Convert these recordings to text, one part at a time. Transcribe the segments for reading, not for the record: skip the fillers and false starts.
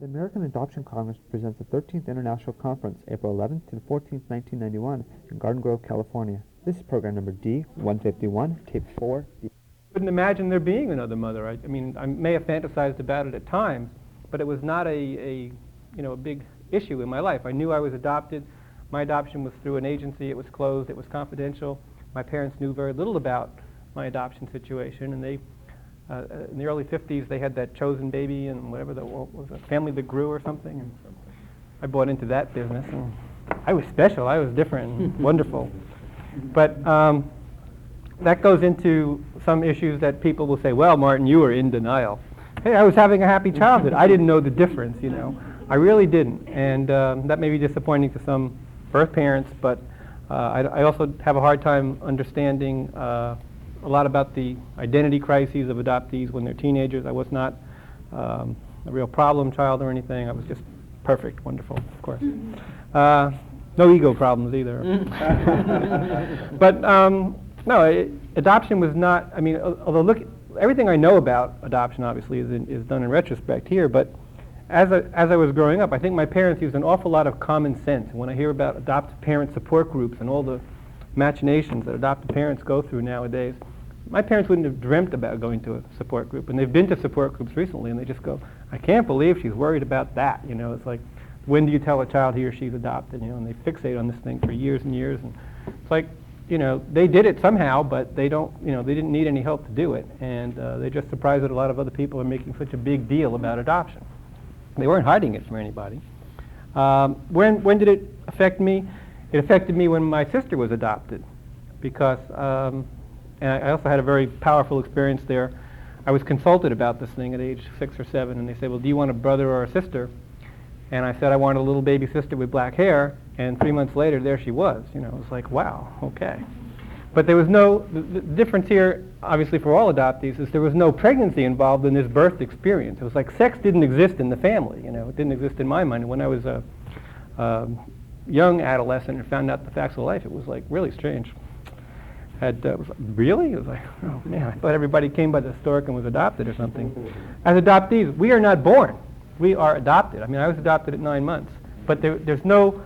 The American Adoption Congress presents the 13th International Conference, April 11th to 14th, 1991, in Garden Grove, California. This is program number D151, tape 4. Couldn't imagine there being another mother. I mean, I may have fantasized about it at times, but it was not a big issue in my life. I knew I was adopted. My adoption was through an agency. It was closed. It was confidential. My parents knew very little about my adoption situation, and they, in the early 50s, they had that chosen baby and whatever that was, a family that grew or something. And I bought into that business, and I was special. I was different and wonderful. But that goes into some issues that people will say, well, Martin, you were in denial. Hey, I was having a happy childhood. I didn't know the difference, you know. I really didn't. And that may be disappointing to some birth parents, but I also have a hard time understanding a lot about the identity crises of adoptees when they're teenagers. I was not a real problem child or anything. I was just perfect, wonderful, of course. No ego problems either. But no, adoption was not, I mean, although look, everything I know about adoption obviously is done in retrospect here, but as I was growing up, I think my parents used an awful lot of common sense. And when I hear about adoptive parent support groups and all the machinations that adoptive parents go through nowadays, my parents wouldn't have dreamt about going to a support group. And they've been to support groups recently, and they just go, I can't believe she's worried about that. You know, it's like, when do you tell a child he or she's adopted? You know, and they fixate on this thing for years and years. And it's like, you know, they did it somehow, but they don't, you know, they didn't need any help to do it. And they're just surprised that a lot of other people are making such a big deal about adoption. They weren't hiding it from anybody. When did it affect me? It affected me when my sister was adopted, because, and I also had a very powerful experience there. I was consulted about this thing at age 6 or 7, and they said, well, do you want a brother or a sister? And I said I wanted a little baby sister with black hair, and 3 months later, there she was. You know, it was like, wow, okay. But there was no, the difference here, obviously for all adoptees, is there was no pregnancy involved in this birth experience. It was like sex didn't exist in the family, you know, it didn't exist in my mind. And when I was a young adolescent and found out the facts of life, it was like really strange. It was like, really? It was like, oh man, I thought everybody came by the stork and was adopted or something. As adoptees, we are not born. We are adopted. I mean, I was adopted at 9 months, but there's no,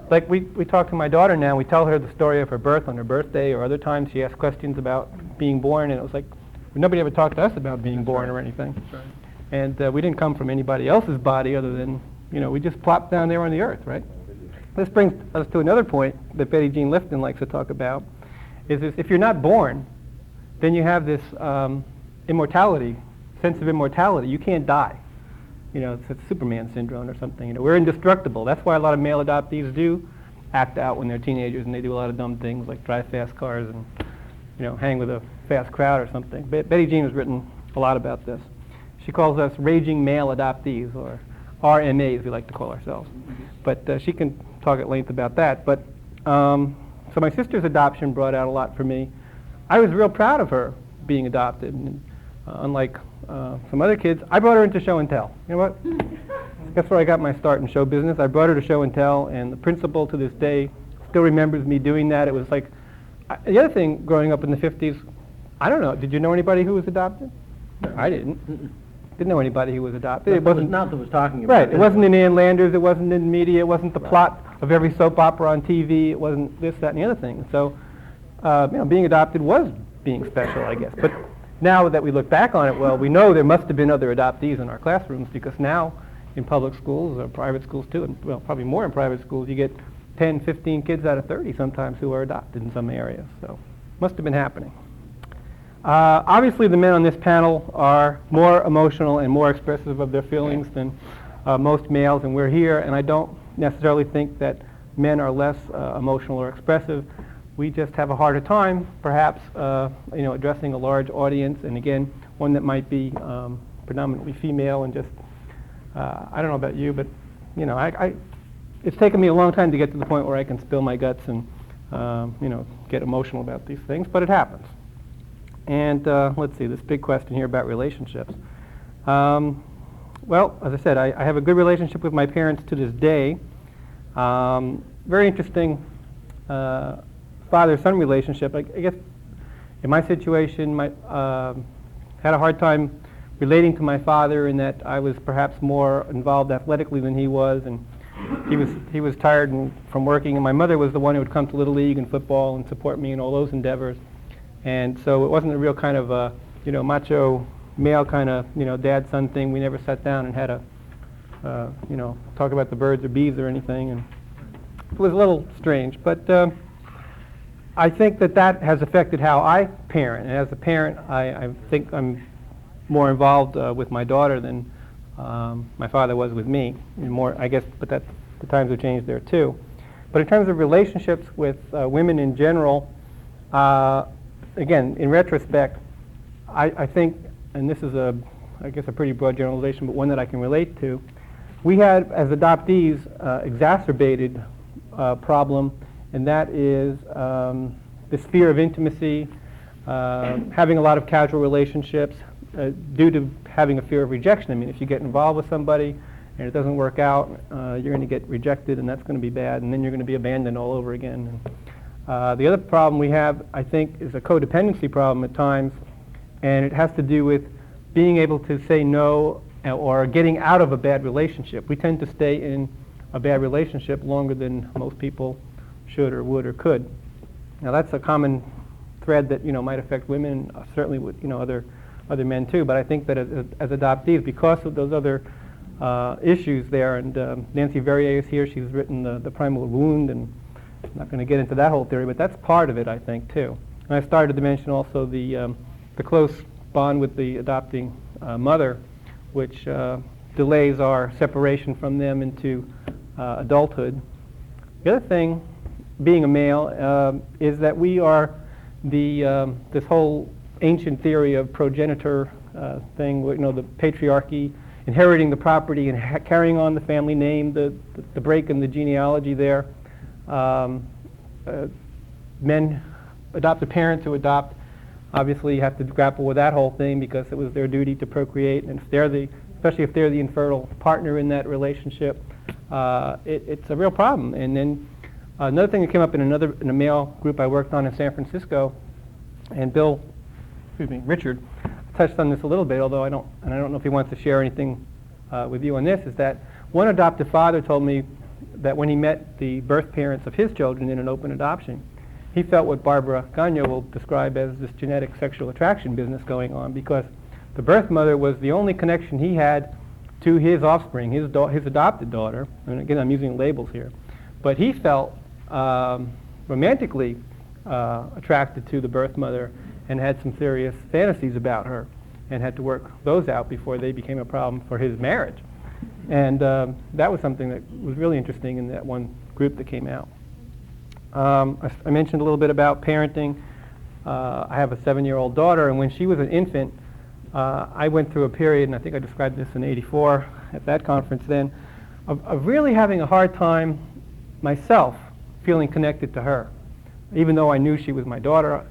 like we talk to my daughter now, we tell her the story of her birth on her birthday, or other times she asks questions about being born, and it was like, nobody ever talked to us about being born or anything. That's right. And we didn't come from anybody else's body other than, you know, we just plopped down there on the earth, right? This brings us to another point that Betty Jean Lifton likes to talk about, is if you're not born, then you have this immortality, sense of immortality. You can't die. You know, it's Superman syndrome or something. You know, we're indestructible. That's why a lot of male adoptees do act out when they're teenagers, and they do a lot of dumb things like drive fast cars and, you know, hang with a fast crowd or something. Betty Jean has written a lot about this. She calls us raging male adoptees, or RMAs, we like to call ourselves. But she can talk at length about that. But so my sister's adoption brought out a lot for me. I was real proud of her being adopted. And, unlike some other kids, I brought her into show and tell. You know what? That's where I got my start in show business. I brought her to show and tell, and the principal to this day still remembers me doing that. It was like, the other thing growing up in the 50s, I don't know, did you know anybody who was adopted? No. I didn't. Didn't know anybody who was adopted. It wasn't not that was talking about right. It wasn't in Ann Landers. It wasn't in the media. It wasn't the plot of every soap opera on TV. It wasn't this, that, and the other thing. So, you know, being adopted was being special, I guess. But now that we look back on it, well, we know there must have been other adoptees in our classrooms, because now in public schools or private schools too, and well, probably more in private schools, you get 10, 15 kids out of 30 sometimes who are adopted in some areas. So, must have been happening. Obviously, the men on this panel are more emotional and more expressive of their feelings than most males, and we're here, and I don't necessarily think that men are less emotional or expressive. We just have a harder time, perhaps, you know, addressing a large audience, and again, one that might be predominantly female, and just, I don't know about you, but, you know, it's taken me a long time to get to the point where I can spill my guts and, you know, get emotional about these things, but it happens. And let's see, this big question here about relationships. Well, as I said, I have a good relationship with my parents to this day. Very interesting father-son relationship. I guess in my situation, had a hard time relating to my father in that I was perhaps more involved athletically than he was, and he was tired from working, and my mother was the one who would come to Little League and football and support me in all those endeavors. And so it wasn't a real kind of macho male kind of dad-son thing. We never sat down and had a talk about the birds or bees or anything, and it was a little strange. But I think that has affected how I parent, and as a parent, I think I'm more involved with my daughter than my father was with me. And more, I guess, but that the times have changed there too. But in terms of relationships with women in general, again, in retrospect, I think, and this is I guess a pretty broad generalization, but one that I can relate to, we had, as adoptees, exacerbated problem, and that is this fear of intimacy, having a lot of casual relationships due to having a fear of rejection. I mean, if you get involved with somebody and it doesn't work out, you're going to get rejected, and that's going to be bad, and then you're going to be abandoned all over again. And, the other problem we have, I think, is a codependency problem at times, and it has to do with being able to say no or getting out of a bad relationship. We tend to stay in a bad relationship longer than most people should or would or could. Now that's a common thread that might affect women, certainly with other men too. But I think that as adoptees, because of those other issues there, and Nancy Verrier is here. She's written the Primal Wound, and I'm not going to get into that whole theory, but that's part of it, I think, too. And I started to mention also the close bond with the adopting mother, which delays our separation from them into adulthood. The other thing, being a male, is that we are this whole ancient theory of progenitor thing, the patriarchy, inheriting the property and carrying on the family name, the break in the genealogy there. Men, adoptive parents who adopt, obviously have to grapple with that whole thing because it was their duty to procreate, and especially if they're the infertile partner in that relationship, it's a real problem. And then another thing that came up in a male group I worked on in San Francisco, and Richard touched on this a little bit, although I don't know if he wants to share anything with you on this, is that one adoptive father told me that when he met the birth parents of his children in an open adoption, he felt what Barbara Gagnon will describe as this genetic sexual attraction business going on, because the birth mother was the only connection he had to his offspring, his adopted daughter. And again, I'm using labels here. But he felt romantically attracted to the birth mother and had some serious fantasies about her and had to work those out before they became a problem for his marriage. And that was something that was really interesting in that one group that came out. I mentioned a little bit about parenting. I have a 7-year-old daughter, and when she was an infant, I went through a period, and I think I described this in '84 at that conference then, of really having a hard time myself feeling connected to her. Even though I knew she was my daughter,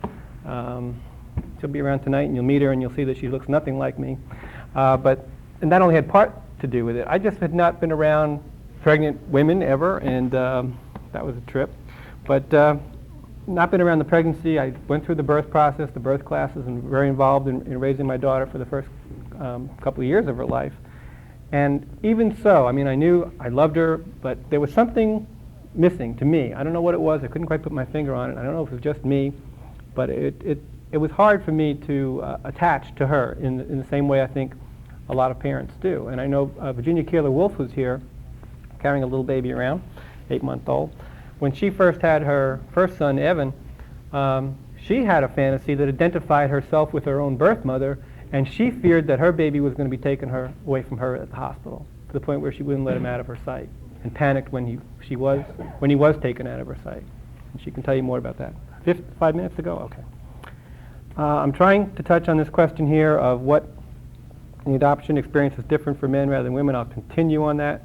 she'll be around tonight, and you'll meet her, and you'll see that she looks nothing like me. And that only had part to do with it. I just had not been around pregnant women ever, and that was a trip. But not been around the pregnancy. I went through the birth process, the birth classes, and very involved in raising my daughter for the first couple of years of her life. And even so, I mean, I knew I loved her, but there was something missing to me. I don't know what it was. I couldn't quite put my finger on it. I don't know if it was just me, but it was hard for me to attach to her in the same way I think a lot of parents do. And I know Virginia Keeler-Wolf, who's here, carrying a little baby around, 8-month-old. When she first had her first son, Evan, she had a fantasy that identified herself with her own birth mother, and she feared that her baby was going to be taken away from her at the hospital, to the point where she wouldn't let him out of her sight, and panicked when he was taken out of her sight. And she can tell you more about that. 5 minutes ago? Okay. I'm trying to touch on this question here of what the adoption experience is different for men rather than women. I'll continue on that.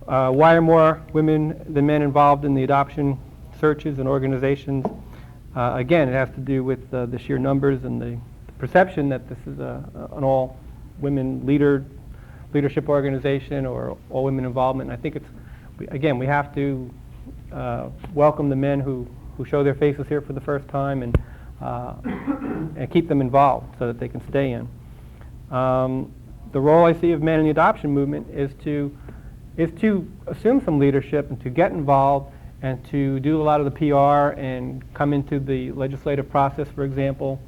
Why are more women than men involved in the adoption searches and organizations? Again, it has to do with the sheer numbers and the perception that this is an all-women leadership organization or all-women involvement. And I think we have to welcome the men who show their faces here for the first time and keep them involved so that they can stay in. The role I see of men in the adoption movement is to assume some leadership and to get involved and to do a lot of the PR and come into the legislative process, for example,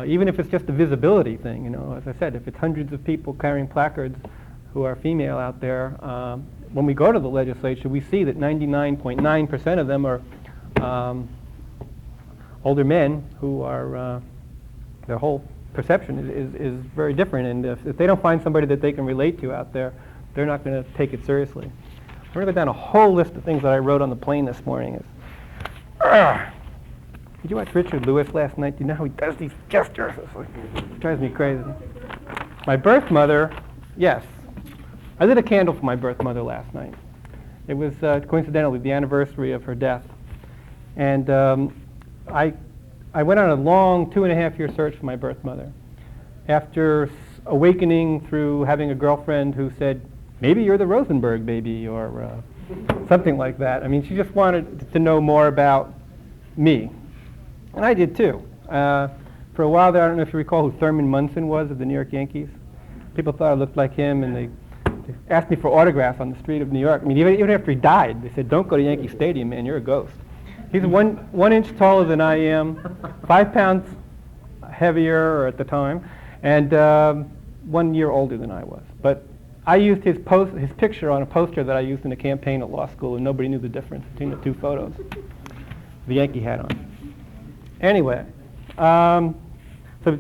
even if it's just a visibility thing. You know, as I said, if it's hundreds of people carrying placards who are female out there, when we go to the legislature, we see that 99.9% of them are older men who are, their whole perception is very different, and if they don't find somebody that they can relate to out there, they're not going to take it seriously. I'm going to go down a whole list of things that I wrote on the plane this morning. Did you watch Richard Lewis last night? Do you know how he does these gestures? It drives me crazy. My birth mother, yes. I lit a candle for my birth mother last night. It was coincidentally the anniversary of her death. And I went on a long 2.5-year search for my birth mother. After awakening through having a girlfriend who said, maybe you're the Rosenberg baby, or something like that. I mean, she just wanted to know more about me. And I did too. For a while there, I don't know if you recall who Thurman Munson was of the New York Yankees. People thought I looked like him, and they asked me for autographs on the street of New York. I mean, even after he died, they said, don't go to Yankee Stadium, man, you're a ghost. He's one inch taller than I am, 5 pounds heavier at the time, and 1 year older than I was. But I used his picture on a poster that I used in a campaign at law school, and nobody knew the difference between the two photos. The Yankee hat on. Anyway, so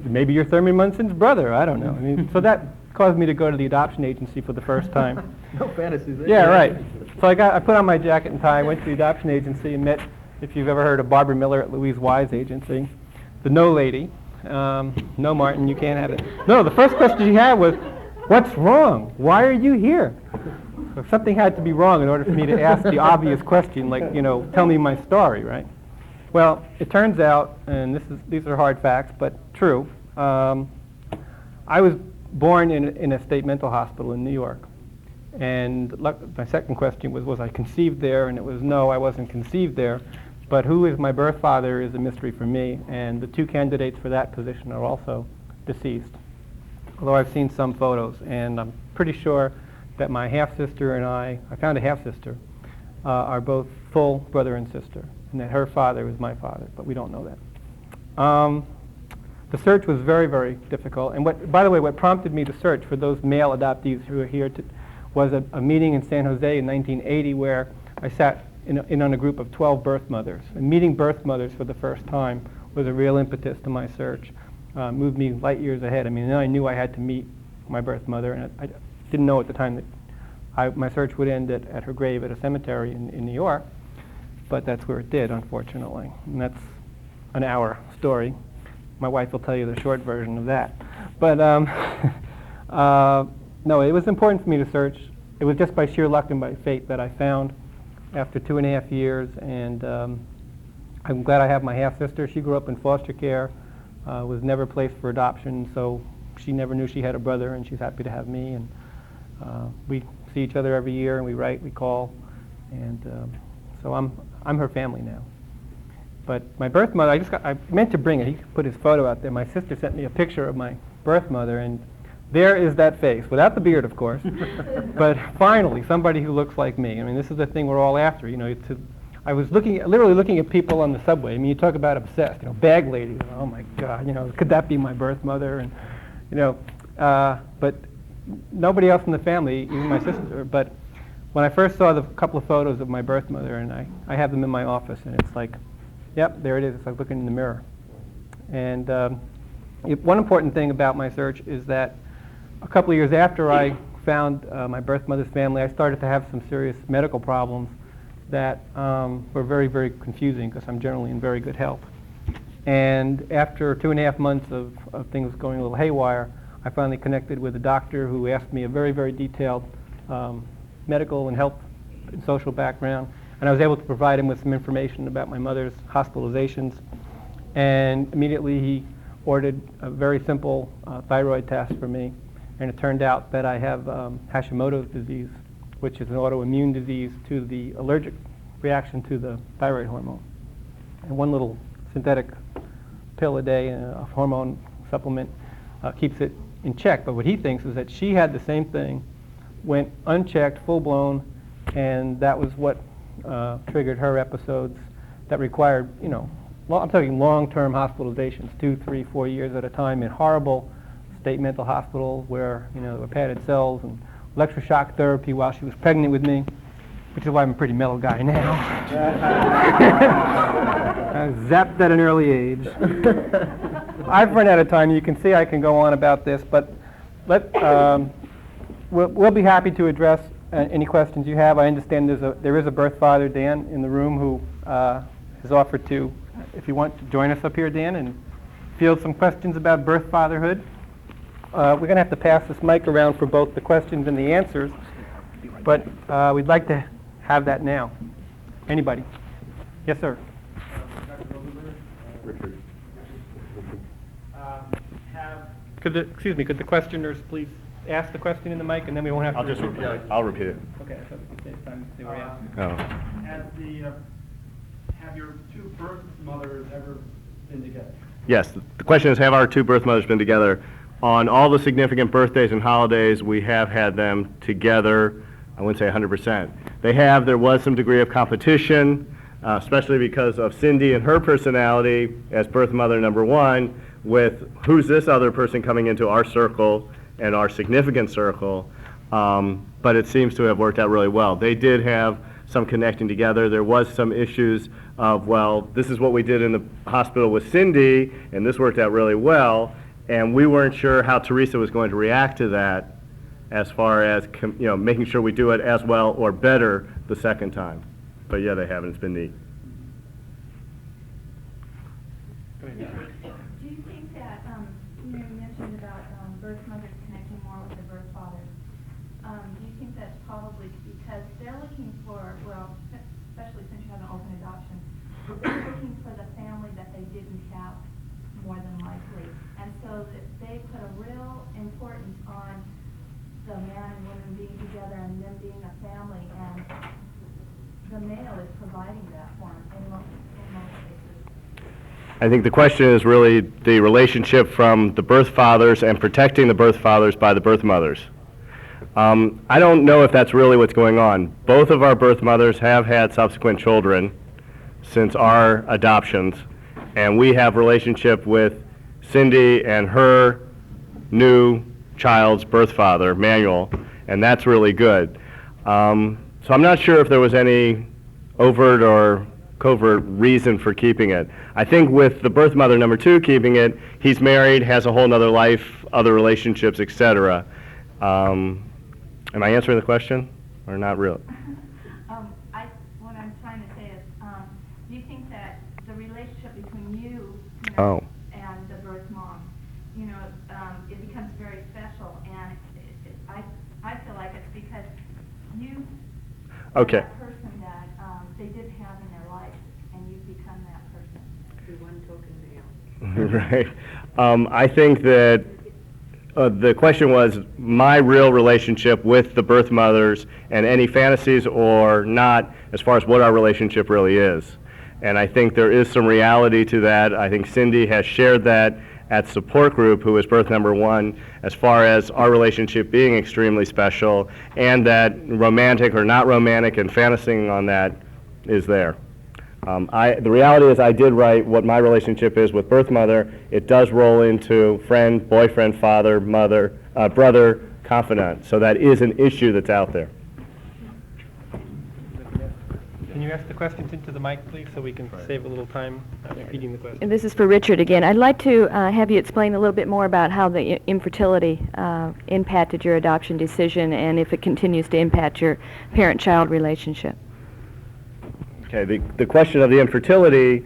maybe you're Thurman Munson's brother. I don't know. I mean, so that caused me to go to the adoption agency for the first time. No fantasies there. Yeah, right. So I put on my jacket and tie, went to the adoption agency, and met, if you've ever heard of Barbara Miller at Louise Wise Agency, the no lady. No, Martin, you can't have it. No, the first question she had was, what's wrong? Why are you here? So something had to be wrong in order for me to ask the obvious question, like, you know, tell me my story, right? Well, it turns out, and these are hard facts, but true, I was born in a state mental hospital in New York. And my second question was I conceived there? And it was no, I wasn't conceived there. But who is my birth father is a mystery for me, and the two candidates for that position are also deceased. Although I've seen some photos, and I'm pretty sure that my half-sister and I found a half-sister, are both full brother and sister, and that her father was my father, but we don't know that. The search was very, very difficult, and by the way, what prompted me to search for those male adoptees who are here was a meeting in San Jose in 1980 where I sat in on a group of 12 birth mothers. And meeting birth mothers for the first time was a real impetus to my search. Moved me light years ahead. I mean, then I knew I had to meet my birth mother, and I didn't know at the time that my search would end at her grave at a cemetery in New York, but that's where it did, unfortunately. And that's an hour story. My wife will tell you the short version of that. But no, it was important for me to search. It was just by sheer luck and by fate that I found after 2.5 years, and I'm glad I have my half-sister. She grew up in foster care, was never placed for adoption, so she never knew she had a brother, and she's happy to have me. And we see each other every year, and we write, we call, and so I'm her family now. But my birth mother, I meant to bring it. He put his photo out there. My sister sent me a picture of my birth mother, and there is that face, without the beard, of course. But finally, somebody who looks like me. I mean, this is the thing we're all after. You know, I was literally looking at people on the subway. I mean, you talk about obsessed. You know, bag ladies. Oh my God. You know, could that be my birth mother? And you know, but nobody else in the family, even my sister. But when I first saw the couple of photos of my birth mother, and I have them in my office, and it's like, yep, there it is. It's like looking in the mirror. And one important thing about my search is that a couple of years after I found my birth mother's family, I started to have some serious medical problems that were very, very confusing because I'm generally in very good health. And after 2.5 months of things going a little haywire, I finally connected with a doctor who asked me a very, very detailed medical and health and social background. And I was able to provide him with some information about my mother's hospitalizations. And immediately he ordered a very simple thyroid test for me. And it turned out that I have Hashimoto's disease, which is an autoimmune disease to the allergic reaction to the thyroid hormone. And one little synthetic pill a day, a hormone supplement, keeps it in check. But what he thinks is that she had the same thing, went unchecked, full-blown, and that was what triggered her episodes that required, I'm talking long-term hospitalizations, 2, 3, 4 years at a time in horrible state mental hospitals where, there were padded cells and electroshock therapy while she was pregnant with me, which is why I'm a pretty mellow guy now. I was zapped at an early age. I've run out of time. You can see I can go on about this, but we'll be happy to address any questions you have. I understand there is a birth father, Dan, in the room who has offered to, if you want to join us up here, Dan, and field some questions about birth fatherhood. We're going to have to pass this mic around for both the questions and the answers, but we'd like to have that now. Anybody? Yes, sir. Richard. Could the questioners please ask the question in the mic, and then we won't have to... I'll repeat it. Okay, so we can save time if they were asking. Oh. Have your two birth mothers ever been together? Yes, the question is, have our two birth mothers been together? On all the significant birthdays and holidays, we have had them together. I wouldn't say 100%. There was some degree of competition, especially because of Cindy and her personality as birth mother number one, with who's this other person coming into our circle and our significant circle, but it seems to have worked out really well. They did have some connecting together. There was some issues of, well, this is what we did in the hospital with Cindy, and this worked out really well, and we weren't sure how Teresa was going to react to that as far as making sure we do it as well or better the second time. But yeah, they haven't. It's been neat. Do you think that, you mentioned about birth mothers connecting more with the birth fathers. Do you think that's probably because they're looking for, well, especially since you have an open adoption, they're looking for the family that they didn't have, more than likely. And so that they put a real importance on the man and woman being together and them being a family, and the male is providing that for them in most cases. I think the question is really the relationship from the birth fathers and protecting the birth fathers by the birth mothers. I don't know if that's really what's going on. Both of our birth mothers have had subsequent children since our adoptions, and we have relationship with Cindy and her new child's birth father, Manuel, and that's really good. So I'm not sure if there was any overt or covert reason for keeping it. I think with the birth mother number two keeping it, he's married, has a whole nother life, other relationships, etc. Am I answering the question, or not really? What I'm trying to say is, do you think that the relationship between you, Oh. and the birth mom, it becomes very special, and I feel like it's because you are Okay. that person that they didn't have in their life, and you've become that person. You're one token male. Right. I think that the question was my real relationship with the birth mothers and any fantasies or not as far as what our relationship really is. And I think there is some reality to that. I think Cindy has shared that at support group, who is birth number one, as far as our relationship being extremely special, and that romantic or not romantic and fantasizing on that is there. The reality is I did write what my relationship is with birth mother. It does roll into friend, boyfriend, father, mother, brother, confidant. So that is an issue that's out there. Can you ask the questions into the mic, please, so we can save a little time repeating the question? And this is for Richard again. I'd like to have you explain a little bit more about how the infertility impacted your adoption decision and if it continues to impact your parent-child relationship. Okay, the question of the infertility,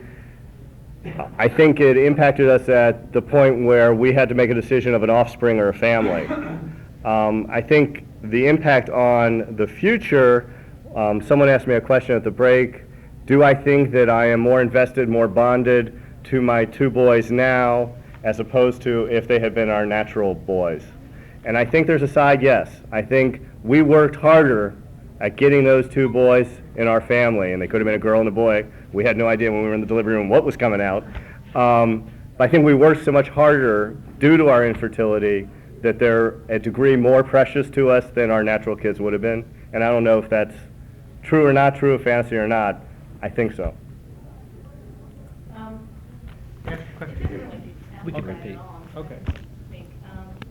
I think it impacted us at the point where we had to make a decision of an offspring or a family. I think the impact on the future, someone asked me a question at the break, do I think that I am more invested, more bonded to my two boys now as opposed to if they had been our natural boys? And I think there's a side yes. I think we worked harder at getting those two boys in our family, and they could have been a girl and a boy. We had no idea when we were in the delivery room what was coming out. But I think we worked so much harder due to our infertility that they're a degree more precious to us than our natural kids would have been. And I don't know if that's true or not true, fantasy or not. I think so. We can repeat. Okay.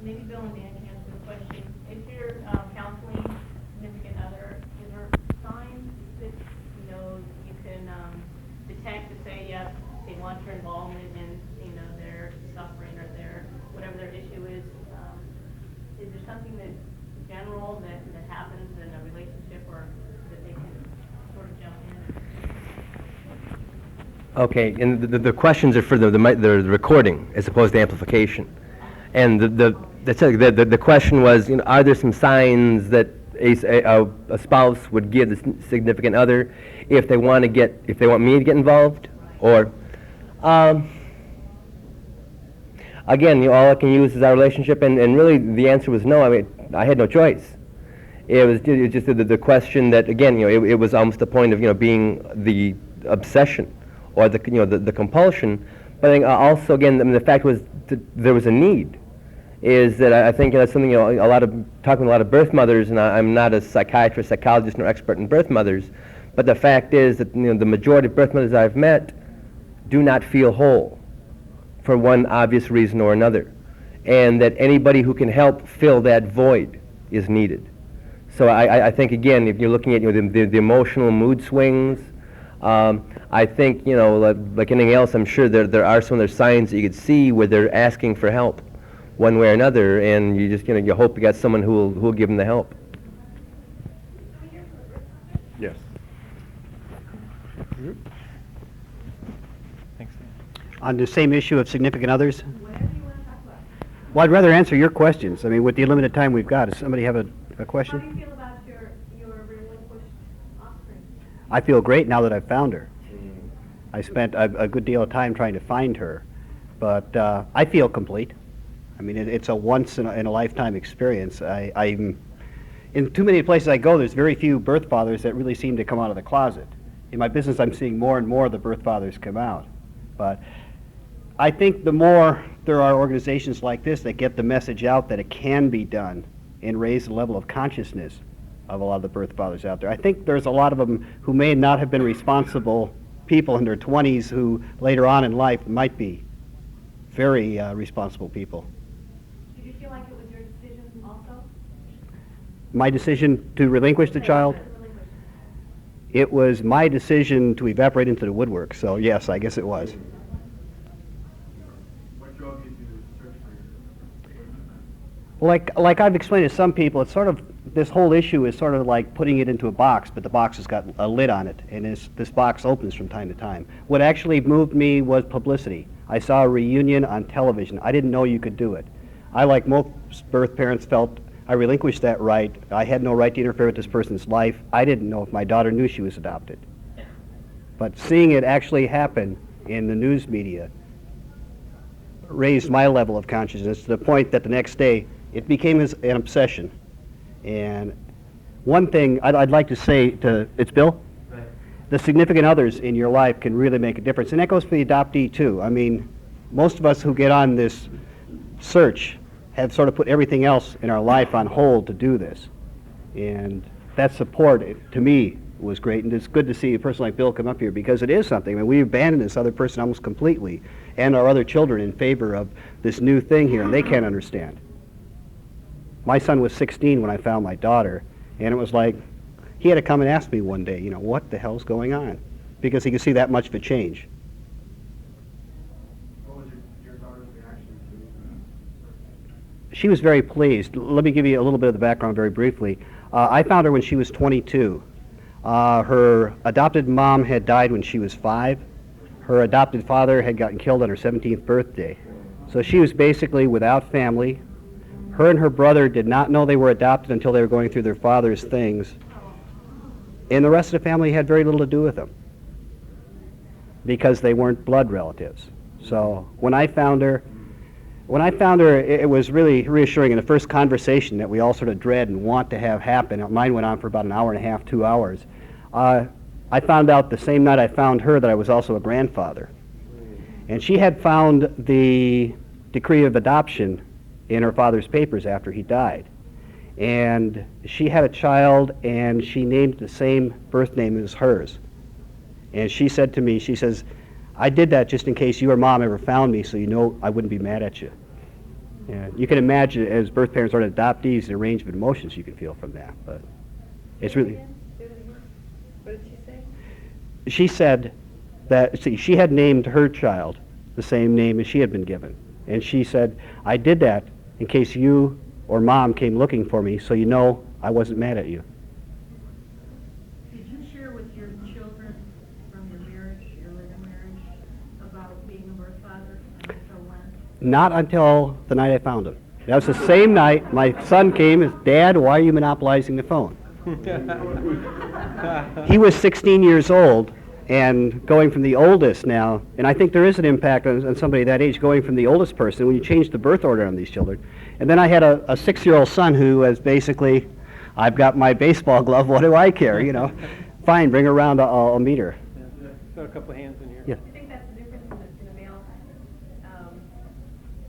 Maybe Bill and Dan can answer the question. If you're counseling significant other, is there signs that, you can detect to say, yes, they want your involvement in, their suffering or their, whatever their issue is? Is there something that general that happens in a relationship or that they can sort of jump in? Okay, and the questions are for the recording as opposed to amplification. And the question was, are there some signs that a spouse would give the significant other if they want me to get involved? Or, again, all I can use is our relationship, and really the answer was no. I mean, I had no choice. It was just the question that, again, it was almost the point of, being the obsession or the compulsion. But I think also, again, the fact was that there was a need. Is that I think that's something, talking to a lot of birth mothers, and I'm not a psychiatrist, psychologist, nor expert in birth mothers, but the fact is that, the majority of birth mothers I've met do not feel whole for one obvious reason or another, and that anybody who can help fill that void is needed. So I think, again, if you're looking at the emotional mood swings, I think, like anything else, I'm sure there are some other signs that you could see where they're asking for help one way or another, and you just, you hope you got someone who will give them the help. Yes. Thanks. On the same issue of significant others? Well, I'd rather answer your questions. I mean, with the limited time we've got, does somebody have a question? How do you feel about your relinquished offspring? I feel great now that I've found her. I spent a good deal of time trying to find her, but I feel complete. I mean, it's a once in a lifetime experience. I'm in too many places I go, there's very few birth fathers that really seem to come out of the closet. In my business, I'm seeing more and more of the birth fathers come out. But I think the more there are organizations like this that get the message out that it can be done and raise the level of consciousness of a lot of the birth fathers out there. I think there's a lot of them who may not have been responsible people in their 20s who later on in life might be very responsible people. Did you feel like it was your decision also? My decision to relinquish the child, it was my decision to evaporate into the woodwork, so yes, I guess it was. What drove you to search for your... Well, like I've explained to some people, it's sort of, this whole issue is sort of like putting it into a box, but the box has got a lid on it, and this box opens from time to time. What actually moved me was publicity. I saw a reunion on television. I didn't know you could do it. I, like most birth parents, felt I relinquished that right. I had no right to interfere with this person's life. I didn't know if my daughter knew she was adopted. But seeing it actually happen in the news media raised my level of consciousness to the point that the next day it became an obsession. And one thing I'd like to say to, it's Bill? Right. The significant others in your life can really make a difference. And that goes for the adoptee too. I mean, most of us who get on this search have sort of put everything else in our life on hold to do this. And that support, to me, was great. And it's good to see a person like Bill come up here because it is something. I mean, we abandoned this other person almost completely and our other children in favor of this new thing here, and they can't understand. My son was 16 when I found my daughter, and it was like, he had to come and ask me one day, what the hell's going on? Because he could see that much of a change. What was your daughter's reaction to She was very pleased. Let me give you a little bit of the background very briefly. I found her when she was 22. Her adopted mom had died when she was 5. Her adopted father had gotten killed on her 17th birthday. So she was basically without family. Her and her brother did not know they were adopted until they were going through their father's things. And the rest of the family had very little to do with them because they weren't blood relatives. So when I found her, it was really reassuring. In the first conversation that we all sort of dread and want to have happen, mine went on for about an hour and a half, 2 hours. I found out the same night I found her that I was also a grandfather. And she had found the decree of adoption in her father's papers after he died. And she had a child, and she named the same birth name as hers. And she said to me, she says, I did that just in case you or Mom ever found me, so you know I wouldn't be mad at you. And you can imagine, as birth parents or adoptees, the range of emotions you can feel from that. But it's really... What did she say? She said that, see, she had named her child the same name as she had been given. And she said, I did that in case you or Mom came looking for me, so you know I wasn't mad at you. Did you share with your children from your marriage, your later marriage, about being a birth father? Until when? Not until the night I found him. That was the same night my son came and said, Dad, why are you monopolizing the phone? He was 16 years old, and going from the oldest now, and I think there is an impact on somebody that age, going from the oldest person when you change the birth order on these children. And then I had a 6-year-old son who was basically, I've got my baseball glove, what do I care, you know? Fine, bring her around, I'll meet her. Got a couple of hands in here. Yeah. Do you think that's the difference in the male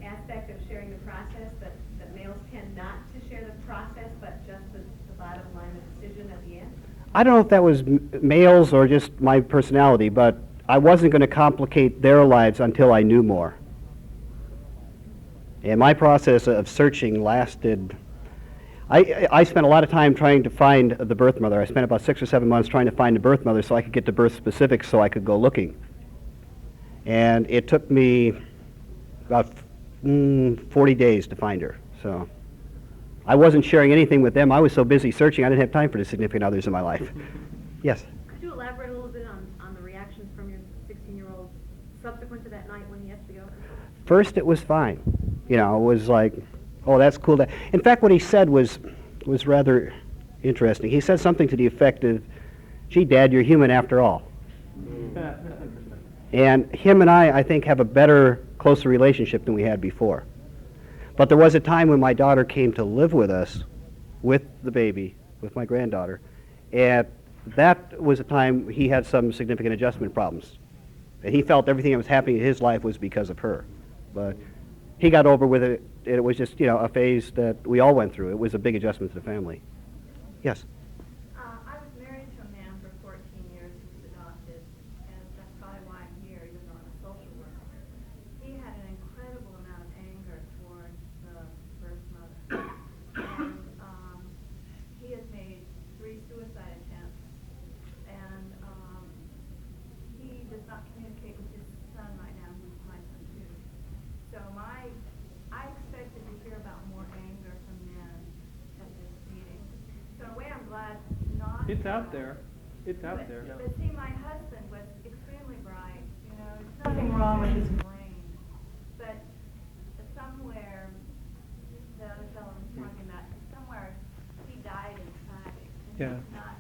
aspect of sharing the process, that males tend not to share the process, but just the bottom line, the decision at the end? I don't know if that was males or just my personality, but I wasn't going to complicate their lives until I knew more. And my process of searching lasted, I spent a lot of time trying to find the birth mother. I spent about 6 or 7 months trying to find the birth mother so I could get to birth specifics so I could go looking. And it took me about 40 days to find her. So I wasn't sharing anything with them. I was so busy searching I didn't have time for the significant others in my life. Yes? Could you elaborate a little bit on the reactions from your 16-year-old subsequent to that night when he has to go? First, it was fine. You know, it was like, oh, that's cool. In fact, what he said was rather interesting. He said something to the effect of, gee, Dad, you're human after all. And him and I think, have a better, closer relationship than we had before. But there was a time when my daughter came to live with us, with the baby, with my granddaughter, and that was a time he had some significant adjustment problems. And he felt everything that was happening in his life was because of her. But he got over with it. It was just, you know, a phase that we all went through. It was a big adjustment to the family. Yes? I was married to a man for 14 years who was adopted, and that's probably why I'm here, even though I'm a social worker. He had an incredible amount of anger towards the birth mother. And he has made 3 suicide attempts, and he does not communicate with his son right now, who's my son too. So I expected to hear about more anger from men at this meeting. So in a way, I'm glad not. It's out there. It's out But- there. But see, my husband was extremely bright, you know, there's nothing wrong with his brain. But somewhere, the other fellow was talking about, somewhere he died inside. And Yeah. he's not,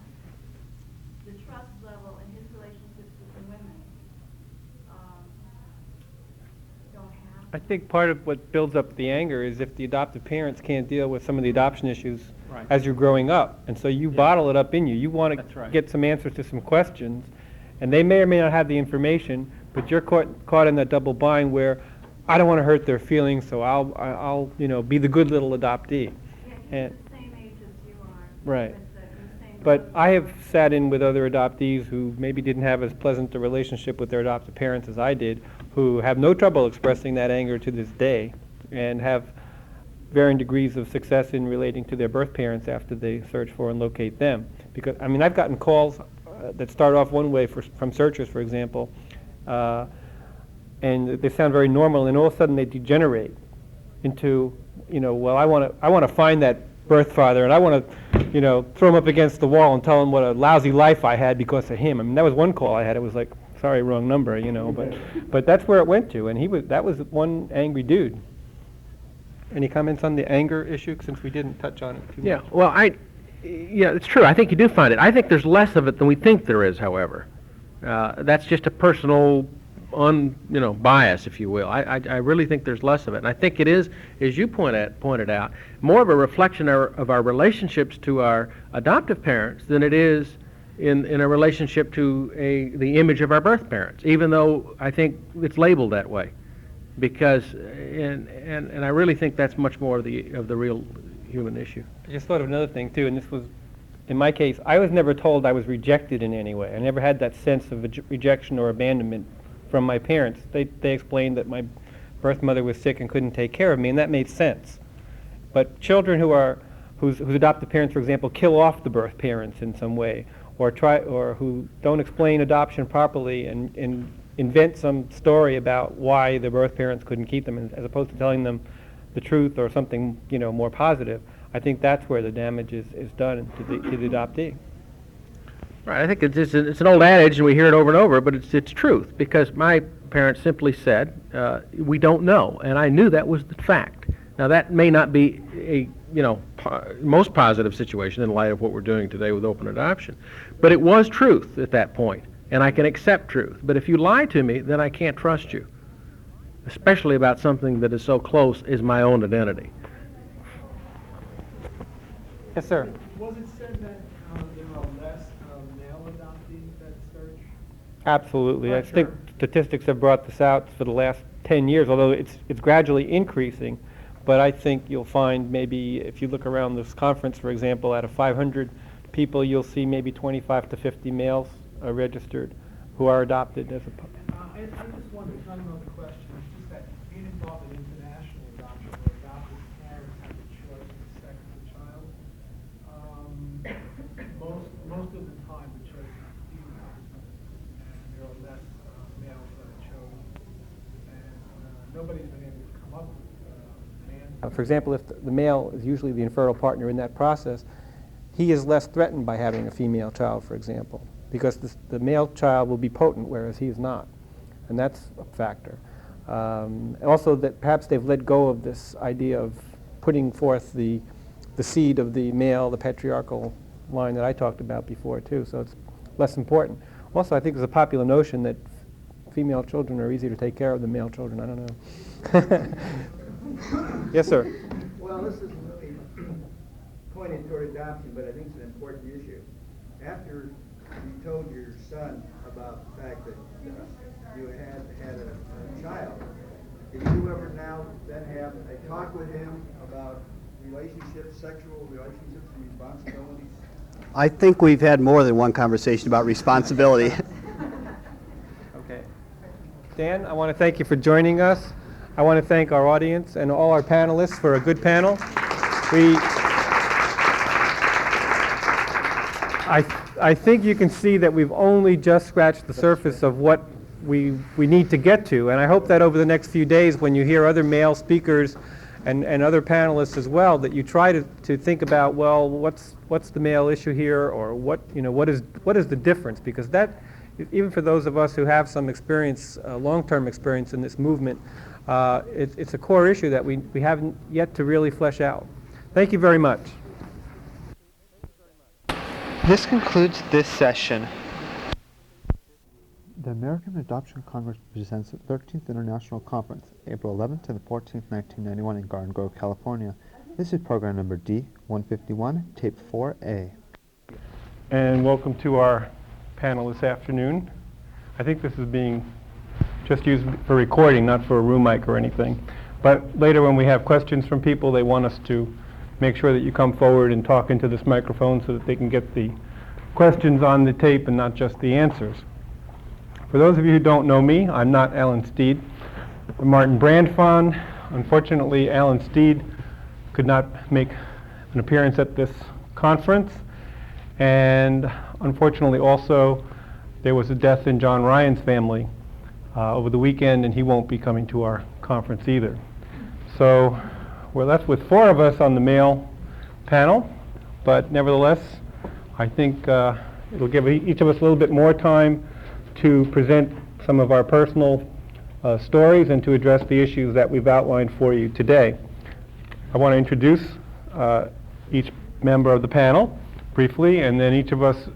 the trust level in his relationships with the women don't have. I think part of what builds up the anger is if the adoptive parents can't deal with some of the adoption issues Right. as you're growing up. And so you bottle it up in you. You want That's to right. get some answers to some questions, and they may or may not have the information, but you're caught in that double bind where I don't want to hurt their feelings, so I'll you know, be the good little adoptee. Yeah, he's And- the same age as you are. Right. With the same But level. I have sat in with other adoptees who maybe didn't have as pleasant a relationship with their adoptive parents as I did, who have no trouble expressing that anger to this day, and have varying degrees of success in relating to their birth parents after they search for and locate them. Because, I mean, I've gotten calls that start off one way from searchers, for example, and they sound very normal, and all of a sudden they degenerate into, you know, well, I want to find that birth father, and I want to, you know, throw him up against the wall and tell him what a lousy life I had because of him. I mean, that was one call I had. It was like, sorry, wrong number, you know, but that's where it went to, and that was one angry dude. Any comments on the anger issue, since we didn't touch on it too much? Yeah, well, yeah, it's true. I think you do find it. I think there's less of it than we think there is, however. That's just a personal, bias, if you will. I really think there's less of it. And I think it is, as you pointed out, more of a reflection of our relationships to our adoptive parents than it is in a relationship to the image of our birth parents, even though I think it's labeled that way. because, and I really think that's much more of the real human issue. I just thought of another thing too, and this was, in my case, I was never told I was rejected in any way. I never had that sense of rejection or abandonment from my parents. They explained that my birth mother was sick and couldn't take care of me, and that made sense. But children whose adoptive parents, for example, kill off the birth parents in some way, or who don't explain adoption properly and invent some story about why the birth parents couldn't keep them, as opposed to telling them the truth or something, more positive. I think that's where the damage is done to the adoptee. Right. I think it's an old adage, and we hear it over and over, but it's truth, because my parents simply said, we don't know, and I knew that was the fact. Now, that may not be a most positive situation in light of what we're doing today with open adoption, but it was truth at that point, and I can accept truth. But if you lie to me, then I can't trust you, especially about something that is so close as my own identity. Yes, sir. Was it said that there are less male adoptees that search? Absolutely. I think statistics have brought this out for the last 10 years, although it's gradually increasing. But I think you'll find maybe, if you look around this conference, for example, out of 500 people, you'll see maybe 25 to 50 males registered who are adopted as a I just wondered, it's not another question, it's just that being involved in international adoption, where adoptive parents have the choice of the sex of the child, most of the time the choice is female, and there are less males that are chosen, and nobody's been able to come up with For example, if the male is usually the infertile partner in that process, he is less threatened by having a female child, for example, because the male child will be potent, whereas he is not. And that's a factor. Also, that perhaps they've let go of this idea of putting forth the seed of the male, the patriarchal line that I talked about before, too, so it's less important. Also, I think there's a popular notion that female children are easier to take care of than male children. I don't know. Yes, sir. Well, this isn't really pointed toward adoption, but I think it's an important issue. After you told your son about the fact that you had a child, did you ever now then have a talk with him about relationships, sexual relationships, and responsibilities? I think we've had more than one conversation about responsibility. Okay. Dan, I want to thank you for joining us. I want to thank our audience and all our panelists for a good panel. I think you can see that we've only just scratched the surface of what we need to get to, and I hope that over the next few days, when you hear other male speakers and other panelists as well, that you try to think about, well, what's the male issue here, or what is the difference, because that, even for those of us who have some experience, long-term experience in this movement, it's a core issue that we haven't yet to really flesh out. Thank you very much. This concludes this session. The American Adoption Congress presents the 13th International Conference, April 11th to the 14th, 1991 in Garden Grove, California. This is program number D151, tape 4A. And welcome to our panel this afternoon. I think this is being just used for recording, not for a room mic or anything. But later when we have questions from people, they want us to make sure that you come forward and talk into this microphone so that they can get the questions on the tape and not just the answers. For those of you who don't know me, I'm not Alan Steed. I'm Martin Brandfon. Unfortunately, Alan Steed could not make an appearance at this conference. And unfortunately also, there was a death in John Ryan's family over the weekend, and he won't be coming to our conference either. So we're left with 4 of us on the male panel, but nevertheless, I think it'll give each of us a little bit more time to present some of our personal stories and to address the issues that we've outlined for you today. I want to introduce each member of the panel briefly, and then each of us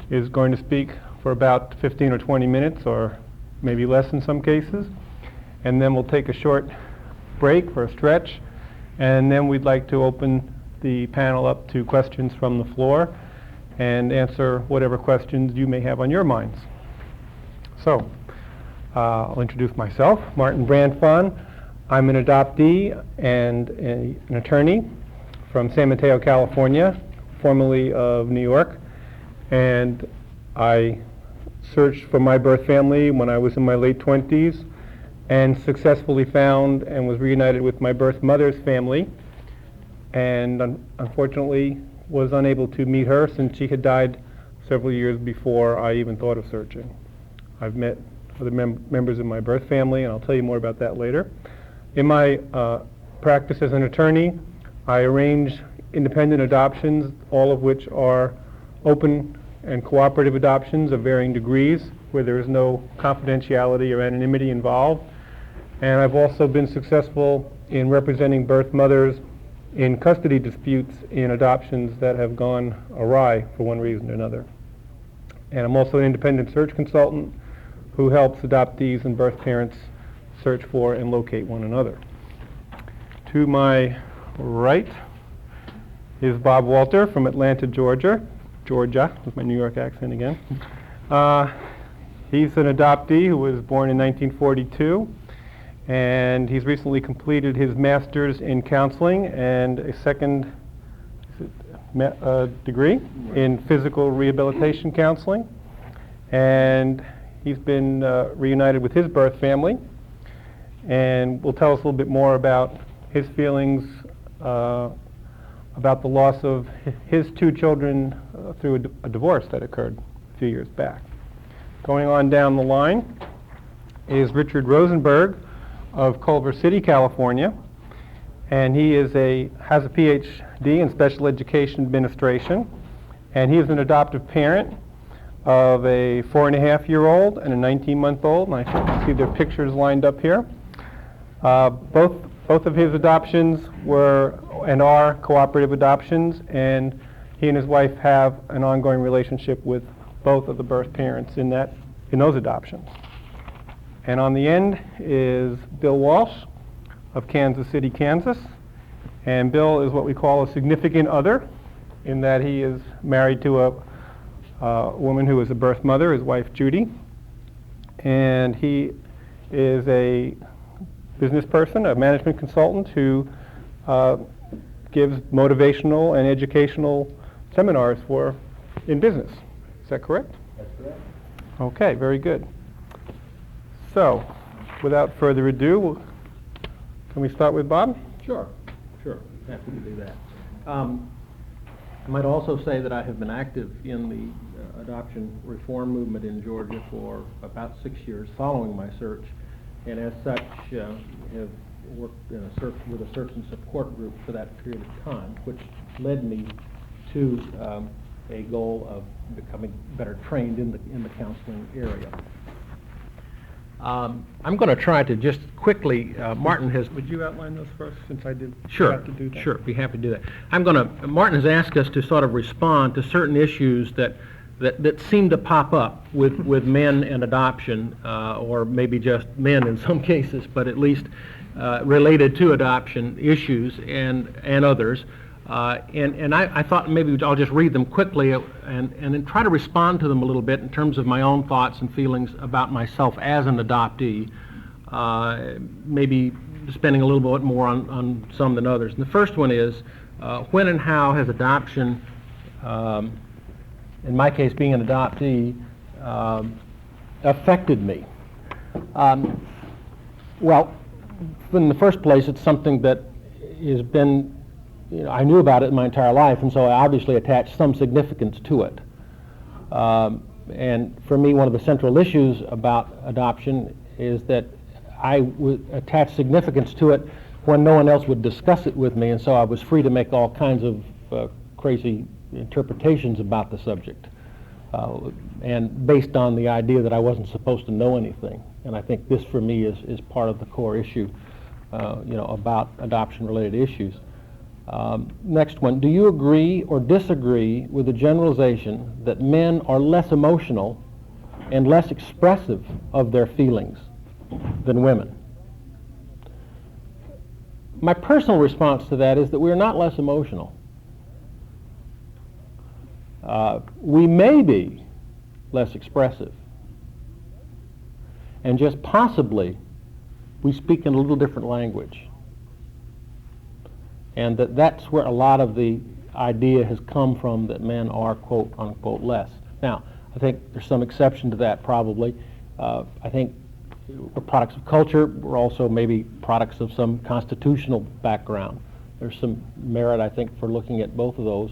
is going to speak for about 15 or 20 minutes, or maybe less in some cases, and then we'll take a short break for a stretch, and then we'd like to open the panel up to questions from the floor and answer whatever questions you may have on your minds. So, I'll introduce myself, Martin Brandfon. I'm an adoptee and an attorney from San Mateo, California, formerly of New York. And I searched for my birth family when I was in my late 20s and successfully found and was reunited with my birth mother's family, and unfortunately was unable to meet her since she had died several years before I even thought of searching. I've met other members of my birth family, and I'll tell you more about that later. In my practice as an attorney, I arrange independent adoptions, all of which are open and cooperative adoptions of varying degrees, where there is no confidentiality or anonymity involved. And I've also been successful in representing birth mothers in custody disputes in adoptions that have gone awry for one reason or another. And I'm also an independent search consultant who helps adoptees and birth parents search for and locate one another. To my right is Bob Walter from Atlanta, Georgia, with my New York accent again. He's an adoptee who was born in 1942, and he's recently completed his master's in counseling and a second degree in physical rehabilitation counseling. And he's been reunited with his birth family, and will tell us a little bit more about his feelings about the loss of his two children through a divorce that occurred a few years back. Going on down the line is Richard Rosenberg of Culver City, California, and he has a PhD in special education administration, and he is an adoptive parent of a 4.5-year-old and a 19-month-old, and I think you see their pictures lined up here. Both of his adoptions were and are cooperative adoptions, and he and his wife have an ongoing relationship with both of the birth parents in those adoptions. And on the end is Bill Walsh of Kansas City, Kansas. And Bill is what we call a significant other, in that he is married to a woman who is a birth mother, his wife Judy. And he is a business person, a management consultant who gives motivational and educational seminars in business. Is that correct? That's correct. Okay, very good. So, without further ado, can we start with Bob? Sure. Happy to do that. I might also say that I have been active in the adoption reform movement in Georgia for about 6 years following my search, and as such have worked with a search and support group for that period of time, which led me to a goal of becoming better trained in the counseling area. I'm going to try to just quickly, Martin has... Would you outline those first, since I did Sure, have to do that? sure, be happy to do that. Martin has asked us to sort of respond to certain issues that seem to pop up with men and adoption, or maybe just men in some cases, but at least related to adoption issues and others. And I thought maybe I'll just read them quickly and then try to respond to them a little bit in terms of my own thoughts and feelings about myself as an adoptee, maybe spending a little bit more on some than others. And the first one is, when and how has adoption, in my case being an adoptee, affected me? Well, in the first place, it's something that has been, I knew about it my entire life, and so I obviously attached some significance to it. And for me, one of the central issues about adoption is that I would attach significance to it when no one else would discuss it with me, and so I was free to make all kinds of crazy interpretations about the subject, and based on the idea that I wasn't supposed to know anything. And I think this, for me, is part of the core issue, about adoption-related issues. Next one, do you agree or disagree with the generalization that men are less emotional and less expressive of their feelings than women? My personal response to that is that we're not less emotional. We may be less expressive. and just possibly we speak in a little different language. And that's where a lot of the idea has come from, that men are, quote, unquote, less. Now, I think there's some exception to that, probably. I think we're products of culture. We're also maybe products of some constitutional background. There's some merit, I think, for looking at both of those.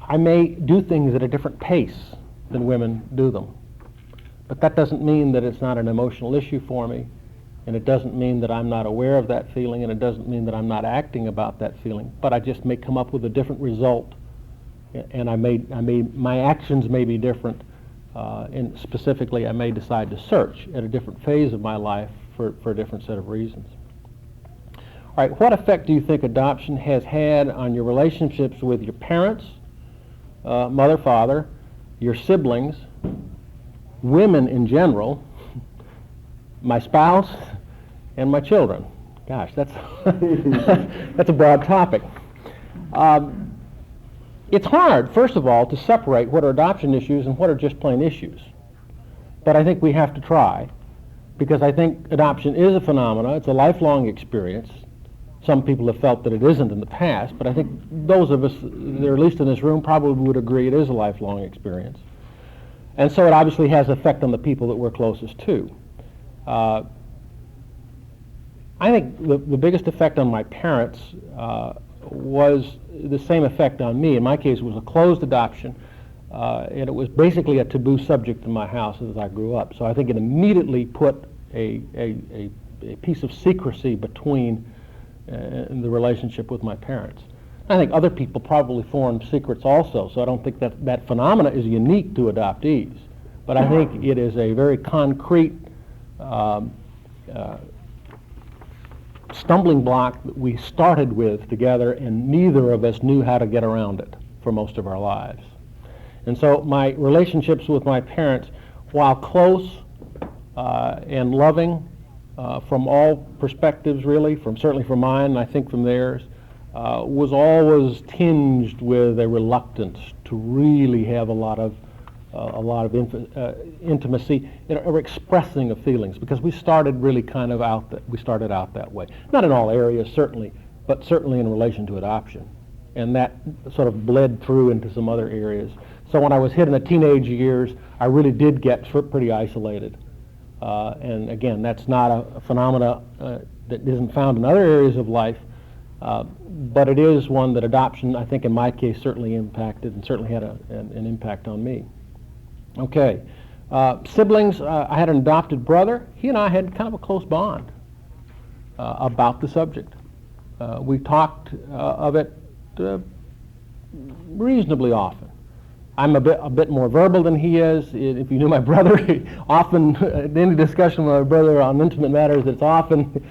I may do things at a different pace than women do them. But that doesn't mean that it's not an emotional issue for me, and it doesn't mean that I'm not aware of that feeling, and it doesn't mean that I'm not acting about that feeling. But I just may come up with a different result, and my actions may be different, and specifically I may decide to search at a different phase of my life for a different set of reasons. All right, what effect do you think adoption has had on your relationships with your parents, mother, father, your siblings, women in general, my spouse, and my children? Gosh, that's that's a broad topic. It's hard, first of all, to separate what are adoption issues and what are just plain issues. But I think we have to try, because I think adoption is a phenomenon. It's a lifelong experience. Some people have felt that it isn't in the past, but I think those of us that are at least in this room probably would agree it is a lifelong experience. And so it obviously has effect on the people that we're closest to. I think the biggest effect on my parents was the same effect on me. In my case, it was a closed adoption, and it was basically a taboo subject in my house as I grew up. So I think it immediately put a piece of secrecy between the relationship with my parents. I think other people probably formed secrets also, so I don't think that phenomena is unique to adoptees. But I think it is a very concrete stumbling block that we started with together, and neither of us knew how to get around it for most of our lives. And so my relationships with my parents, while close and loving from all perspectives, really, certainly from mine and I think from theirs, was always tinged with a reluctance to really have a lot of intimacy or expressing of feelings, because we started really kind of out that way. Not in all areas, certainly, but certainly in relation to adoption. And that sort of bled through into some other areas. So when I was hitting the teenage years, I really did get pretty isolated. And again, that's not a phenomena that isn't found in other areas of life, but it is one that adoption, I think in my case, certainly impacted and certainly had an impact on me. Okay. Siblings, I had an adopted brother. He and I had kind of a close bond about the subject. We talked of it reasonably often. I'm a bit more verbal than he is. If you knew my brother, often any discussion with my brother on intimate matters, it's often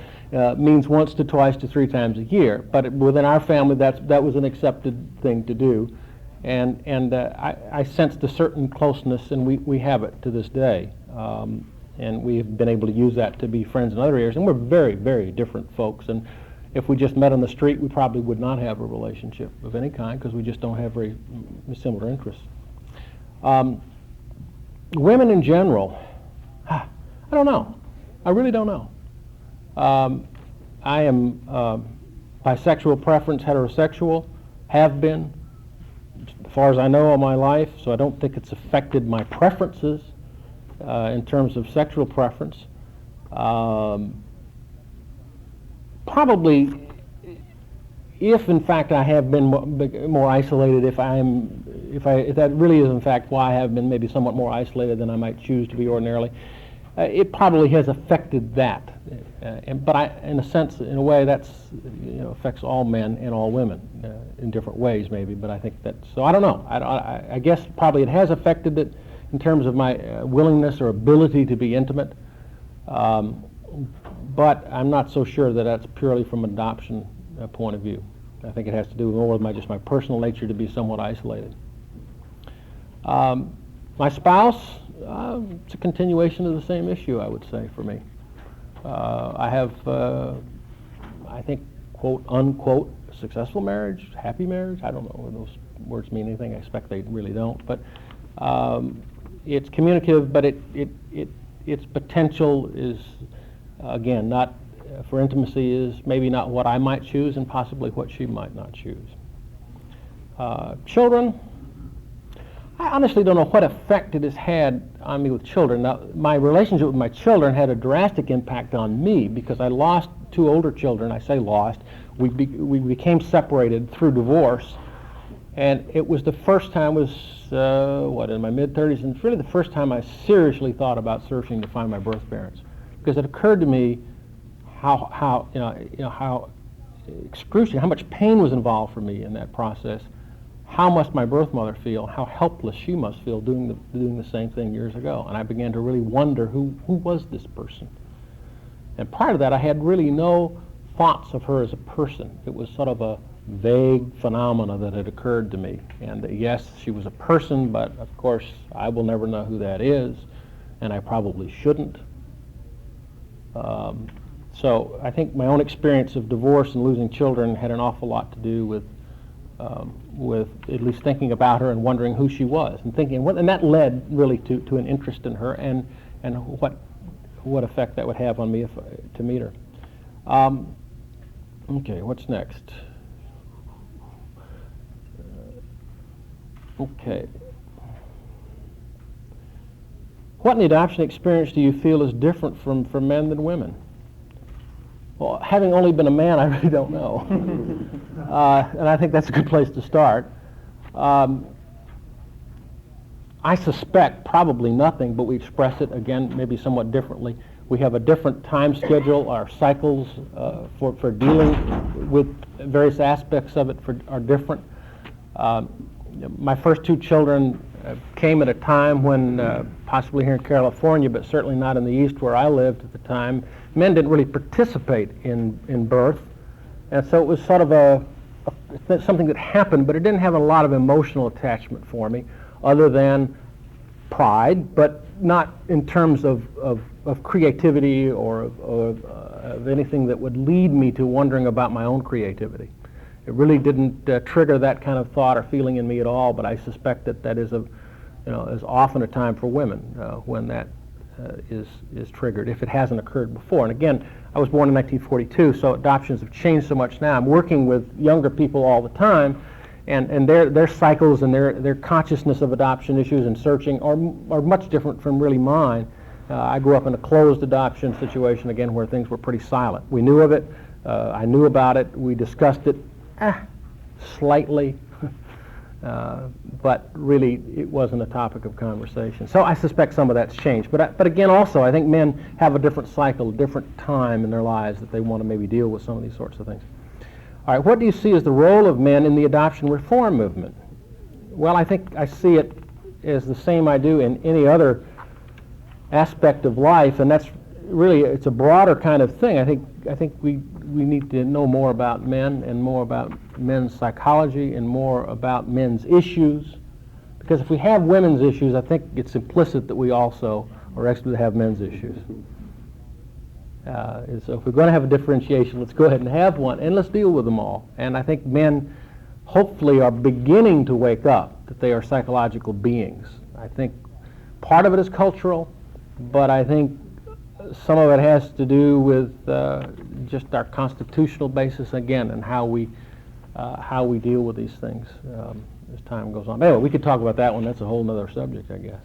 means once to twice to 3 times a year. But within our family, that was an accepted thing to do. And I sensed a certain closeness, and we have it to this day. And we've been able to use that to be friends in other areas. And we're very, very different folks. And if we just met on the street, we probably would not have a relationship of any kind, because we just don't have very similar interests. Women in general, I don't know. I really don't know. I am bisexual preference, heterosexual, have been, as far as I know, all my life, so I don't think it's affected my preferences in terms of sexual preference. Probably, if in fact I have been more isolated, if that really is in fact why I have been maybe somewhat more isolated than I might choose to be ordinarily, it probably has affected that. But in a sense, in a way, that's affects all men and all women in different ways, maybe. But I think that, so I don't know. I guess probably it has affected it in terms of my willingness or ability to be intimate. But I'm not so sure that that's purely from an adoption point of view. I think it has to do more with just my personal nature to be somewhat isolated. My spouse, it's a continuation of the same issue, I would say, for me. I have, I think, quote, unquote, successful marriage, happy marriage. I don't know whether those words mean anything. I expect they really don't. But it's communicative, but its potential is, again, not for intimacy is maybe not what I might choose and possibly what she might not choose. Children, I honestly don't know what effect it has had on me with children. Now, my relationship with my children had a drastic impact on me because I lost 2 older children. I say lost. We became separated through divorce, and it was the first time, in my mid-30s, and it's really the first time I seriously thought about searching to find my birth parents, because it occurred to me how excruciating, how much pain was involved for me in that process. How must my birth mother feel? How helpless she must feel doing the same thing years ago. And I began to really wonder who was this person. And prior to that, I had really no thoughts of her as a person. It was sort of a vague phenomena that had occurred to me. And yes, she was a person, but of course, I will never know who that is, and I probably shouldn't. So I think my own experience of divorce and losing children had an awful lot to do with at least thinking about her and wondering who she was, and that led really to an interest in her and what effect that would have on me to meet her. Okay, what's next? Okay. What in the adoption experience do you feel is different for men than women? Well, having only been a man, I really don't know. And I think that's a good place to start. I suspect probably nothing, but we express it, again, maybe somewhat differently. We have a different time schedule. Our cycles for dealing with various aspects of it are different. My first 2 children came at a time when, possibly here in California, but certainly not in the East where I lived at the time, men didn't really participate in birth. And so it was sort of something that happened, but it didn't have a lot of emotional attachment for me, other than pride, but not in terms of creativity or of anything that would lead me to wondering about my own creativity. It really didn't trigger that kind of thought or feeling in me at all, but I suspect that is often a time for women when that is triggered, if it hasn't occurred before. And again, I was born in 1942, so adoptions have changed so much now. I'm working with younger people all the time, and their cycles and their consciousness of adoption issues and searching are much different from really mine. I grew up in a closed adoption situation, again, where things were pretty silent. We knew of it. I knew about it. We discussed it slightly, but really it wasn't a topic of conversation. So I suspect some of that's changed. But again, also, I think men have a different cycle, a different time in their lives that they want to maybe deal with some of these sorts of things. All right, what do you see as the role of men in the adoption reform movement? Well, I think I see it as the same I do in any other aspect of life, and that's really, it's a broader kind of thing. I think we need to know more about men and more about men's psychology and more about men's issues, because if we have women's issues, I think it's implicit that we also are expected to have men's issues. And so if we're going to have a differentiation, let's go ahead and have one, and let's deal with them all. And I think men hopefully are beginning to wake up that they are psychological beings. I think part of it is cultural, but I think some of it has to do with just our constitutional basis, again, and how we deal with these things as time goes on. Anyway, we could talk about that one. That's a whole other subject, I guess.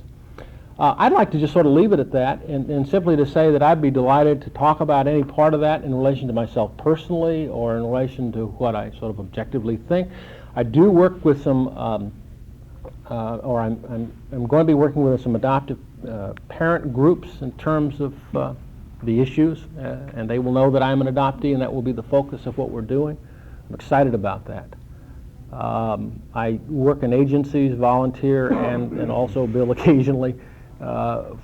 I'd like to just sort of leave it at that and simply to say that I'd be delighted to talk about any part of that in relation to myself personally or in relation to what I sort of objectively think. I do work with some, or I'm going to be working with some adoptive parent groups in terms of the issues, and they will know that I'm an adoptee, and that will be the focus of what we're doing. I'm excited about that. I work in agencies, volunteer, and also bill occasionally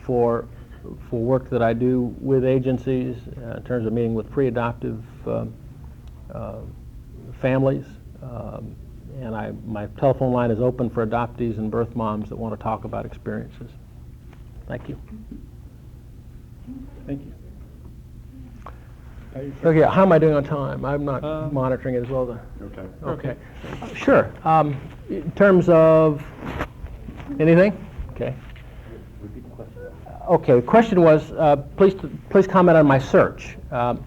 for work that I do with agencies in terms of meeting with pre-adoptive families. And my telephone line is open for adoptees and birth moms that want to talk about experiences. Thank you. Thank you. Okay, how am I doing on time? I'm not monitoring it as well. Okay. Sure. In terms of anything? Okay. Okay, the question was, please comment on my search. As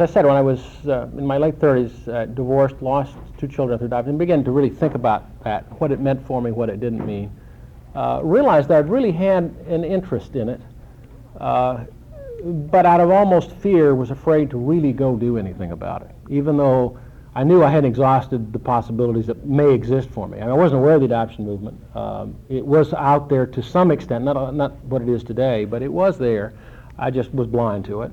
I said, when I was in my late 30s, divorced, lost 2 children through adoption, and began to really think about that, what it meant for me, what it didn't mean. Realized that I'd really had an interest in it, but out of almost fear was afraid to really go do anything about it, even though I knew I hadn't exhausted the possibilities that may exist for me. I wasn't aware of the adoption movement. It was out there to some extent, not what it is today, but it was there. I just was blind to it.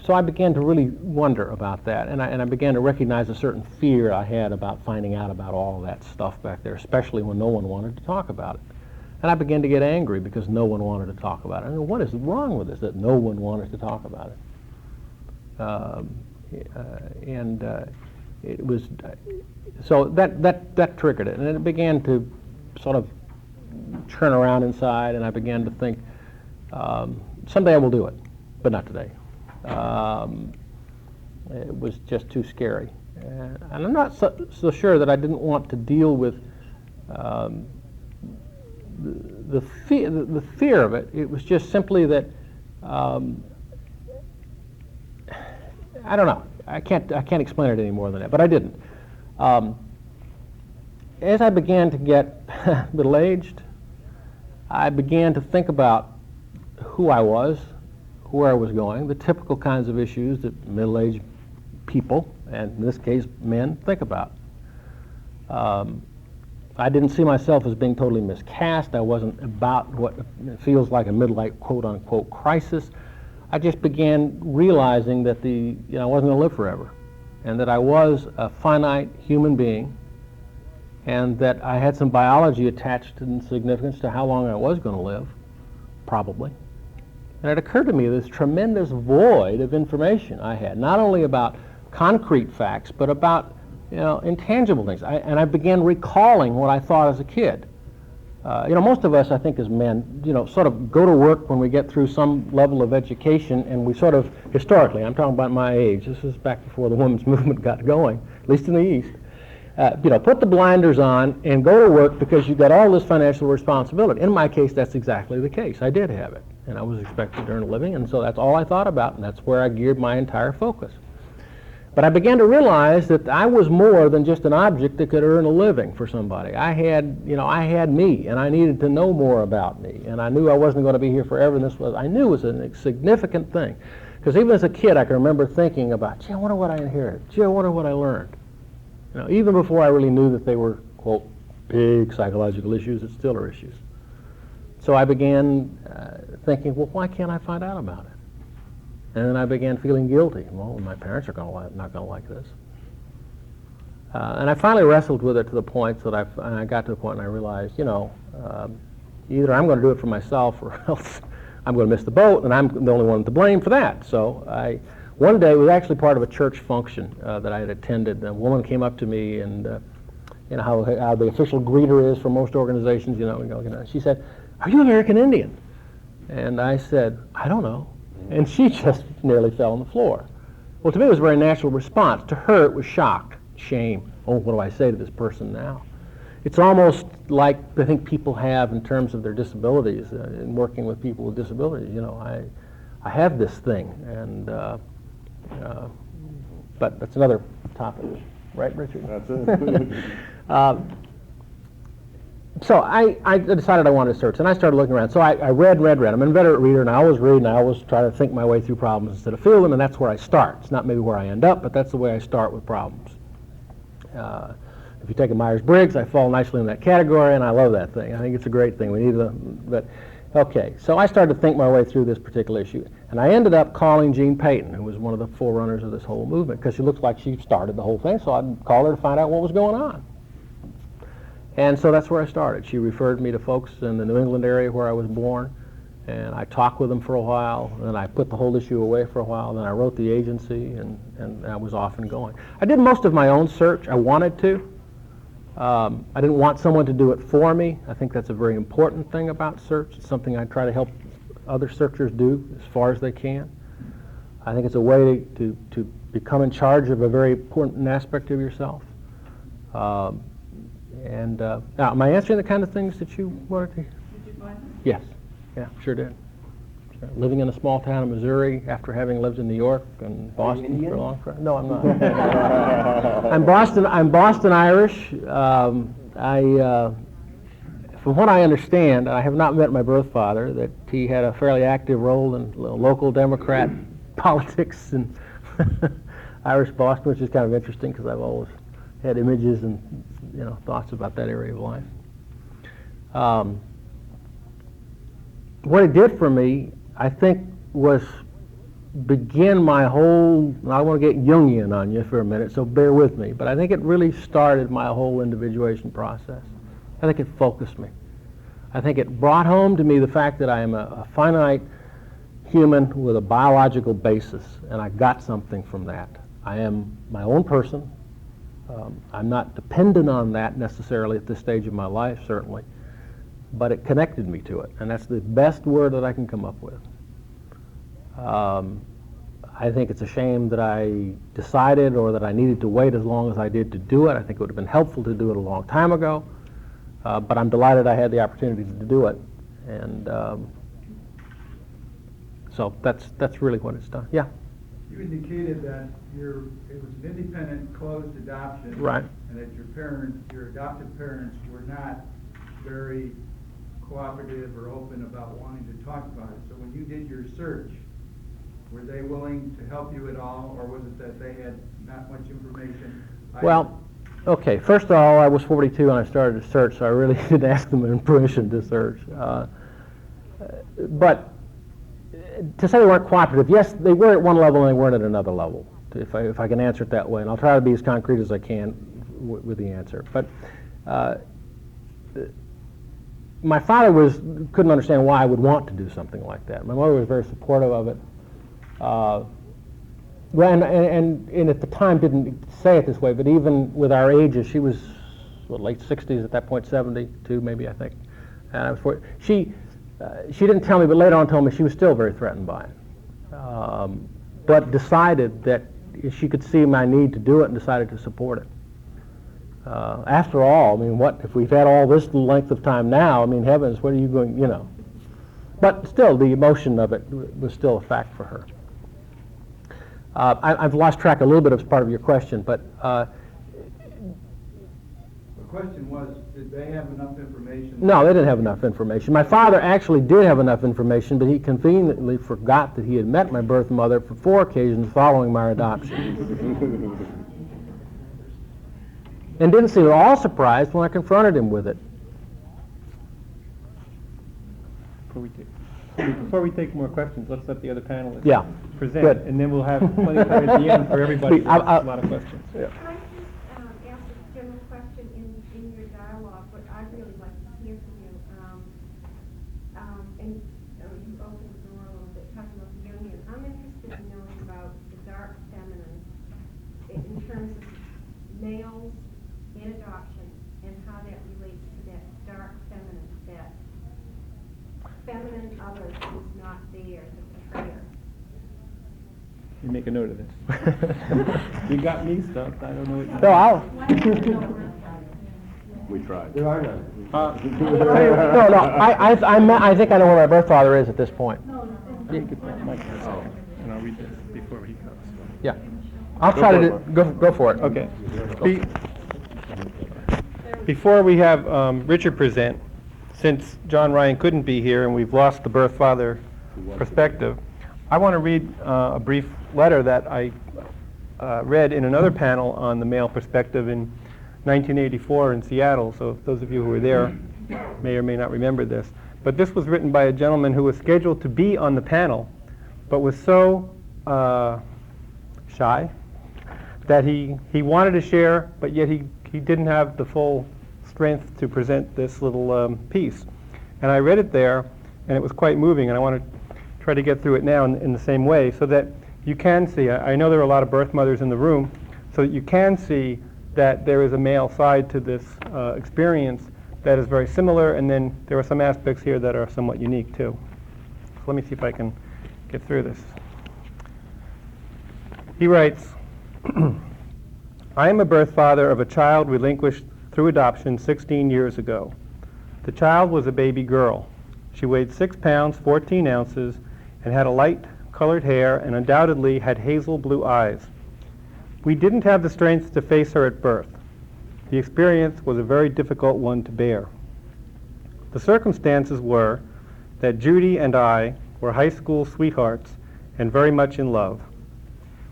So I began to really wonder about that, and I began to recognize a certain fear I had about finding out about all that stuff back there, especially when no one wanted to talk about it. And I began to get angry because no one wanted to talk about it. I mean, what is wrong with this that no one wanted to talk about it? It was so that triggered it, and it began to sort of turn around inside, and I began to think, someday I will do it, but not today. It was just too scary, and I'm not so sure that I didn't want to deal with the fear of it. It was just simply that. I don't know. I can't explain it any more than that, but I didn't. As I began to get middle-aged, I began to think about who I was, where I was going, the typical kinds of issues that middle-aged people, and in this case men, think about. I didn't see myself as being totally miscast. I wasn't about what feels like a midlife quote-unquote crisis. I just began realizing that I wasn't going to live forever, and that I was a finite human being, and that I had some biology attached in significance to how long I was going to live, probably. And it occurred to me this tremendous void of information I had, not only about concrete facts, but about intangible things. And I began recalling what I thought as a kid. Most of us, I think, as men, sort of go to work when we get through some level of education, and we sort of, historically, I'm talking about my age, this is back before the women's movement got going, at least in the East, put the blinders on and go to work because you've got all this financial responsibility. In my case, that's exactly the case. I did have it, and I was expected to earn a living, and so that's all I thought about, and that's where I geared my entire focus. But I began to realize that I was more than just an object that could earn a living for somebody. I had me, and I needed to know more about me, and I knew I wasn't going to be here forever, and I knew it was a significant thing. Because even as a kid, I can remember thinking about, gee, I wonder what I inherited. Gee, I wonder what I learned. Even before I really knew that they were, quote, big psychological issues that still are issues. So I began thinking, well, why can't I find out about it? And then I began feeling guilty. Well, my parents are not going to like this. And I finally wrestled with it to the point that I got to the point and I realized, either I'm going to do it for myself or else I'm going to miss the boat, and I'm the only one to blame for that. So one day, it was actually part of a church function that I had attended. A woman came up to me, and how the official greeter is for most organizations, she said, "Are you American Indian?" And I said, "I don't know." And she just nearly fell on the floor. Well, to me, it was a very natural response. To her, it was shock, shame. Oh, what do I say to this person now? It's almost like I think people have in terms of their disabilities, in working with people with disabilities. I have this thing, and but that's another topic, right, Richard? That's it. So I decided I wanted to search, and I started looking around. So I read. I'm an inveterate reader, and I always read, and I always try to think my way through problems instead of feel them, and that's where I start. It's not maybe where I end up, but that's the way I start with problems. If you take a Myers-Briggs, I fall nicely in that category, and I love that thing. I think it's a great thing. We need but okay. So I started to think my way through this particular issue, and I ended up calling Jean Payton, who was one of the forerunners of this whole movement, because she looked like she started the whole thing, so I called her to find out what was going on. And so that's where I started. She referred me to folks in the New England area where I was born, and I talked with them for a while, and then I put the whole issue away for a while, then I wrote the agency, and I was off and going. I did most of my own search. I wanted to. I didn't want someone to do it for me. I think that's a very important thing about search. It's something I try to help other searchers do as far as they can. I think it's a way to become in charge of a very important aspect of yourself. And now, am I answering the kind of things that you wanted to? Did you find them? Yes. Yeah, sure did. Sure. Living in a small town in Missouri after having lived in New York and Boston for a long time. No, I'm not. I'm Boston Irish. From what I understand, I have not met my birth father, that he had a fairly active role in local Democrat politics in Irish Boston, which is kind of interesting because I've always had images and thoughts about that area of life. What it did for me, I think, was begin my whole, I want to get Jungian on you for a minute, so bear with me, but I think it really started my whole individuation process. I think it focused me. I think it brought home to me the fact that I am a finite human with a biological basis, and I got something from that. I am my own person. I'm not dependent on that necessarily at this stage of my life, certainly, but it connected me to it, and that's the best word that I can come up with. I think it's a shame that I decided or that I needed to wait as long as I did to do it. I think it would have been helpful to do it a long time ago, but I'm delighted I had the opportunity to do it, and so that's really what it's done. Yeah? You indicated that it was an independent, closed adoption. Right. And that your adoptive parents were not very cooperative or open about wanting to talk about it. So when you did your search, were they willing to help you at all, or was it that they had not much information? Well, okay, first of all, I was 42 when I started to search, so I really didn't ask them permission to search. But to say they weren't cooperative, yes, they were at one level and they weren't at another level, if I can answer it that way, and I'll try to be as concrete as I can with the answer. But my father couldn't understand why I would want to do something like that. My mother was very supportive of it. Well, and at the time didn't say it this way, but even with our ages, she was late 60s at that point, 72 maybe, I think. And I was she didn't tell me, but later on told me she was still very threatened by it, but decided that she could see my need to do it and decided to support it. After all, I mean, what if we've had all this length of time now? I mean, heavens, what are you going, But still, the emotion of it was still a fact for her. I've lost track a little bit of part of your question, but The question was, did they have enough information? no, they didn't have enough information. My father actually did have enough information, but he conveniently forgot that he had met my birth mother for 4 occasions following my adoption. And didn't seem at all surprised when I confronted him with it. Before we take more questions, let's let the other panelists Yeah. present, Good. and then we'll have plenty of time at the end for everybody to ask I- a lot of questions. Can I just ask a general question in your dialogue, what I'd really like to hear from you, and you opened the door a little bit, talking about the Jungian. I'm interested in knowing about the dark feminine in terms of males in adoption and how that relates to that dark feminine, that feminine other who's not there to prepare. You make a note of this. You got me stumped. I don't know what you No, I'll. We tried. There are none. No, I think I know where my birth father is at this point. You could put Mike for a second, and I'll read this before he comes. Yeah. I'll try to go for it. Okay. Before we have Richard present, since John Ryan couldn't be here and we've lost the birth father perspective, I want to read a brief letter that I read in another panel on the male perspective in 1984 in Seattle. So those of you who were there may or may not remember this. But this was written by a gentleman who was scheduled to be on the panel, but was so shy that he wanted to share, but yet he didn't have the full strength to present this little piece. And I read it there, and it was quite moving, and I want to try to get through it now in the same way so that you can see, I know there are a lot of birth mothers in the room, so that you can see that there is a male side to this experience that is very similar, and then there are some aspects here that are somewhat unique too. So let me see if I can get through this. He writes, I am a birth father of a child relinquished through adoption 16 years ago. The child was a baby girl. She weighed 6 pounds, 14 ounces, and had a light-colored hair and undoubtedly had hazel blue eyes. We didn't have the strength to face her at birth. The experience was a very difficult one to bear. The circumstances were that Judy and I were high school sweethearts and very much in love.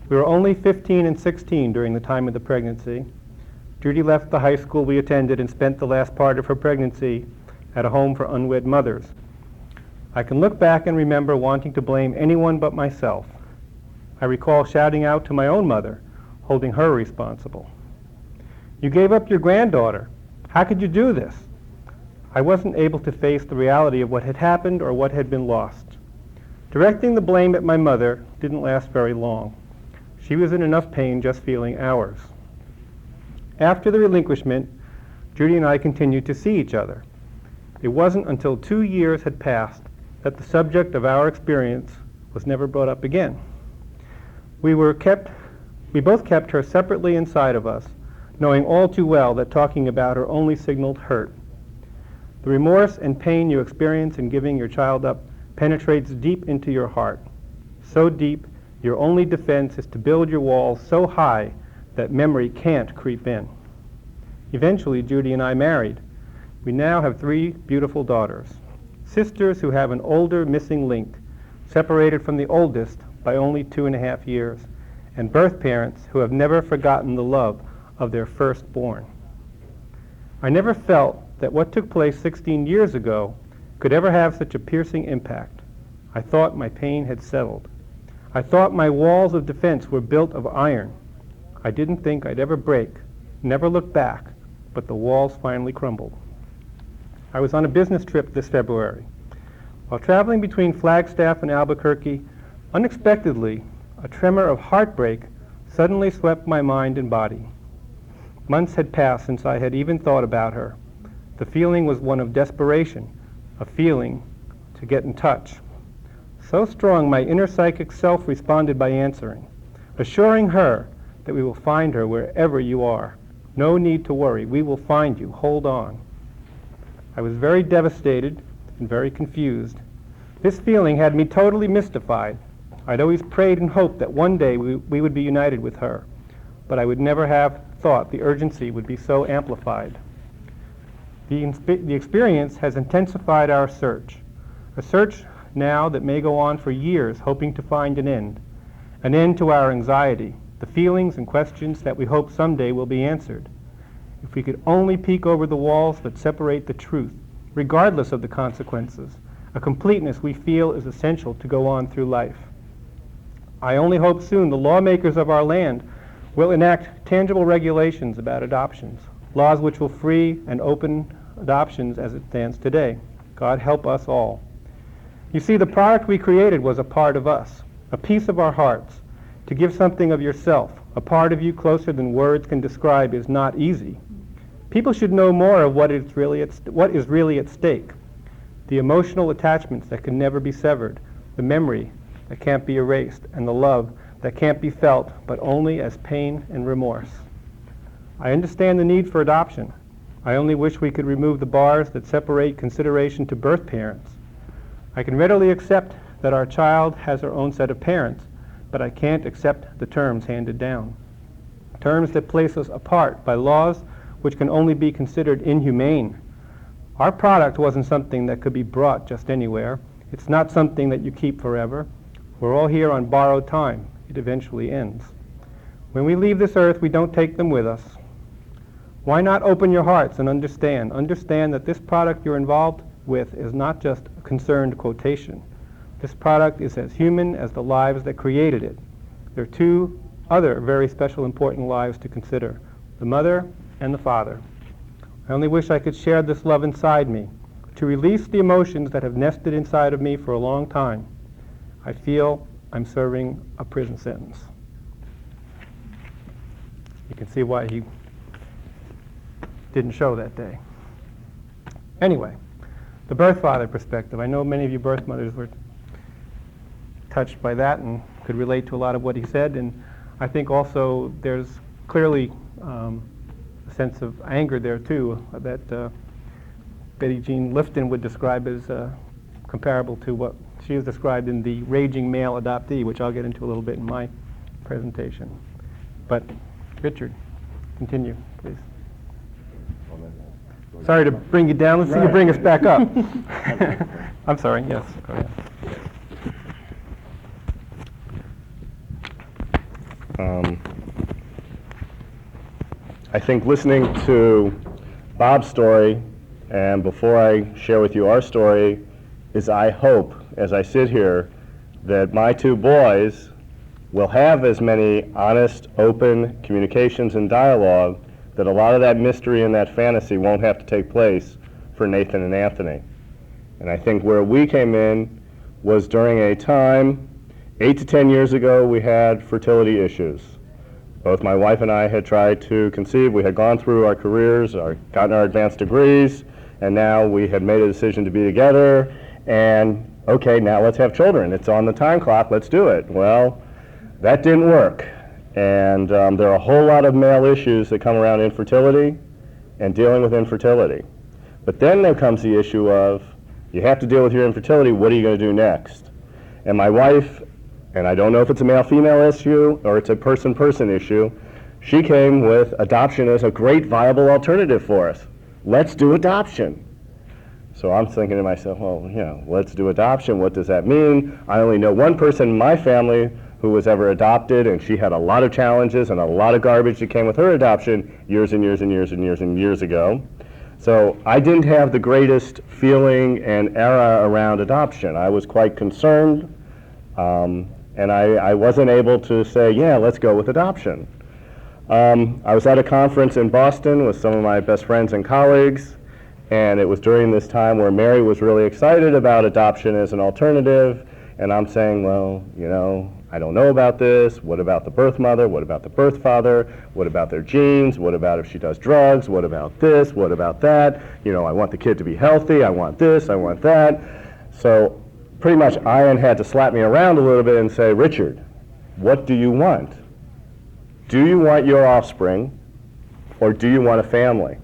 We were only 15 and 16 during the time of the pregnancy. Judy left the high school we attended and spent the last part of her pregnancy at a home for unwed mothers. I can look back and remember wanting to blame anyone but myself. I recall shouting out to my own mother, holding her responsible. "You gave up your granddaughter. How could you do this?" I wasn't able to face the reality of what had happened or what had been lost. Directing the blame at my mother didn't last very long. She was in enough pain just feeling ours. After the relinquishment, Judy and I continued to see each other. It wasn't until 2 years had passed that the subject of our experience was never brought up again. We both kept her separately inside of us, knowing all too well that talking about her only signaled hurt. The remorse and pain you experience in giving your child up penetrates deep into your heart. So deep, your only defense is to build your walls so high that memory can't creep in. Eventually, Judy and I married. We now have 3 beautiful daughters, sisters who have an older missing link, separated from the oldest by only 2.5 years, and birth parents who have never forgotten the love of their firstborn. I never felt that what took place 16 years ago could ever have such a piercing impact. I thought my pain had settled. I thought my walls of defense were built of iron. I didn't think I'd ever break, never look back, but the walls finally crumbled. I was on a business trip this February. While traveling between Flagstaff and Albuquerque, unexpectedly, a tremor of heartbreak suddenly swept my mind and body. Months had passed since I had even thought about her. The feeling was one of desperation, a feeling to get in touch. So strong, my inner psychic self responded by answering, assuring her that we will find her wherever you are. No need to worry. We will find you. Hold on. I was very devastated and very confused. This feeling had me totally mystified. I'd always prayed and hoped that one day we would be united with her, but I would never have thought the urgency would be so amplified. The experience has intensified our search, a search now that may go on for years, hoping to find an end to our anxiety, the feelings and questions that we hope someday will be answered. If we could only peek over the walls that separate the truth, regardless of the consequences, a completeness we feel is essential to go on through life. I only hope soon the lawmakers of our land will enact tangible regulations about adoptions, laws which will free and open adoptions as it stands today. God help us all. You see, the product we created was a part of us, a piece of our hearts. To give something of yourself, a part of you closer than words can describe, is not easy. People should know more of what is really at stake, the emotional attachments that can never be severed, the memory that can't be erased, and the love that can't be felt but only as pain and remorse. I understand the need for adoption. I only wish we could remove the bars that separate consideration to birth parents. I can readily accept that our child has her own set of parents, but I can't accept the terms handed down. Terms that place us apart by laws which can only be considered inhumane. Our product wasn't something that could be brought just anywhere. It's not something that you keep forever. We're all here on borrowed time. It eventually ends. When we leave this earth, we don't take them with us. Why not open your hearts and understand? Understand that this product you're involved with is not just a concerned quotation. This product is as human as the lives that created it. There are 2 other very special, important lives to consider, the mother and the father. I only wish I could share this love inside me, to release the emotions that have nested inside of me for a long time. I feel I'm serving a prison sentence. You can see why he didn't show that day. Anyway, the birth father perspective. I know many of you birth mothers were touched by that and could relate to a lot of what he said, and I think also there's clearly a sense of anger there too that Betty Jean Lifton would describe as comparable to what she has described in The Raging Male Adoptee, which I'll get into a little bit in my presentation. But Richard, continue, please. Sorry to bring you down. Let's see you bring us back up. I'm sorry, yes, go ahead. I think listening to Bob's story, and before I share with you our story, is I hope, as I sit here, that my two boys will have as many honest, open communications and dialogue that a lot of that mystery and that fantasy won't have to take place for Nathan and Anthony. And I think where we came in was during a time, 8 to 10 years ago, we had fertility issues. Both my wife and I had tried to conceive. We had gone through our careers, gotten our advanced degrees, and now we had made a decision to be together, and okay, now let's have children. It's on the time clock, let's do it. Well, that didn't work. And there are a whole lot of male issues that come around infertility and dealing with infertility. But then there comes the issue of, you have to deal with your infertility, what are you going to do next? And my wife, and I don't know if it's a male-female issue or it's a person-person issue, she came with adoption as a great viable alternative for us. Let's do adoption. So I'm thinking to myself, well, you know, let's do adoption. What does that mean? I only know one person in my family who was ever adopted, and she had a lot of challenges and a lot of garbage that came with her adoption years and years and years and years and years ago. So I didn't have the greatest feeling and era around adoption. I was quite concerned, and I wasn't able to say, yeah, let's go with adoption. I was at a conference in Boston with some of my best friends and colleagues, and it was during this time where Mary was really excited about adoption as an alternative, and I'm saying, well, you know, I don't know about this. What about the birth mother? What about the birth father? What about their genes? What about if she does drugs? What about this? What about that? You know, I want the kid to be healthy. I want this. I want that. So pretty much Ian had to slap me around a little bit and say, Richard, what do you want? Do you want your offspring, or do you want a family?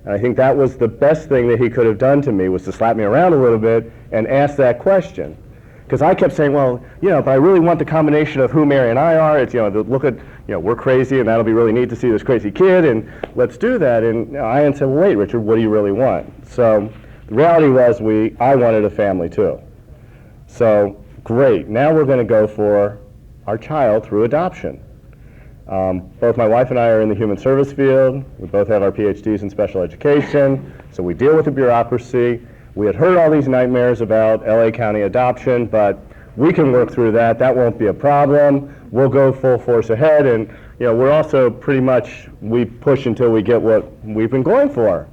And I think that was the best thing that he could have done to me, was to slap me around a little bit and ask that question. Because I kept saying, well, you know, but I really want the combination of who Mary and I are. It's, you know, look at, you know, we're crazy, and that'll be really neat to see this crazy kid, and let's do that. And you know, Ian said, well, wait, Richard, what do you really want? So the reality was I wanted a family too. So great, now we're going to go for our child through adoption. Both my wife and I are in the human service field. We both have our PhDs in special education, so we deal with the bureaucracy. We had heard all these nightmares about LA County adoption, but we can work through that. That won't be a problem. We'll go full force ahead, and you know, we're also pretty much, we push until we get what we've been going for.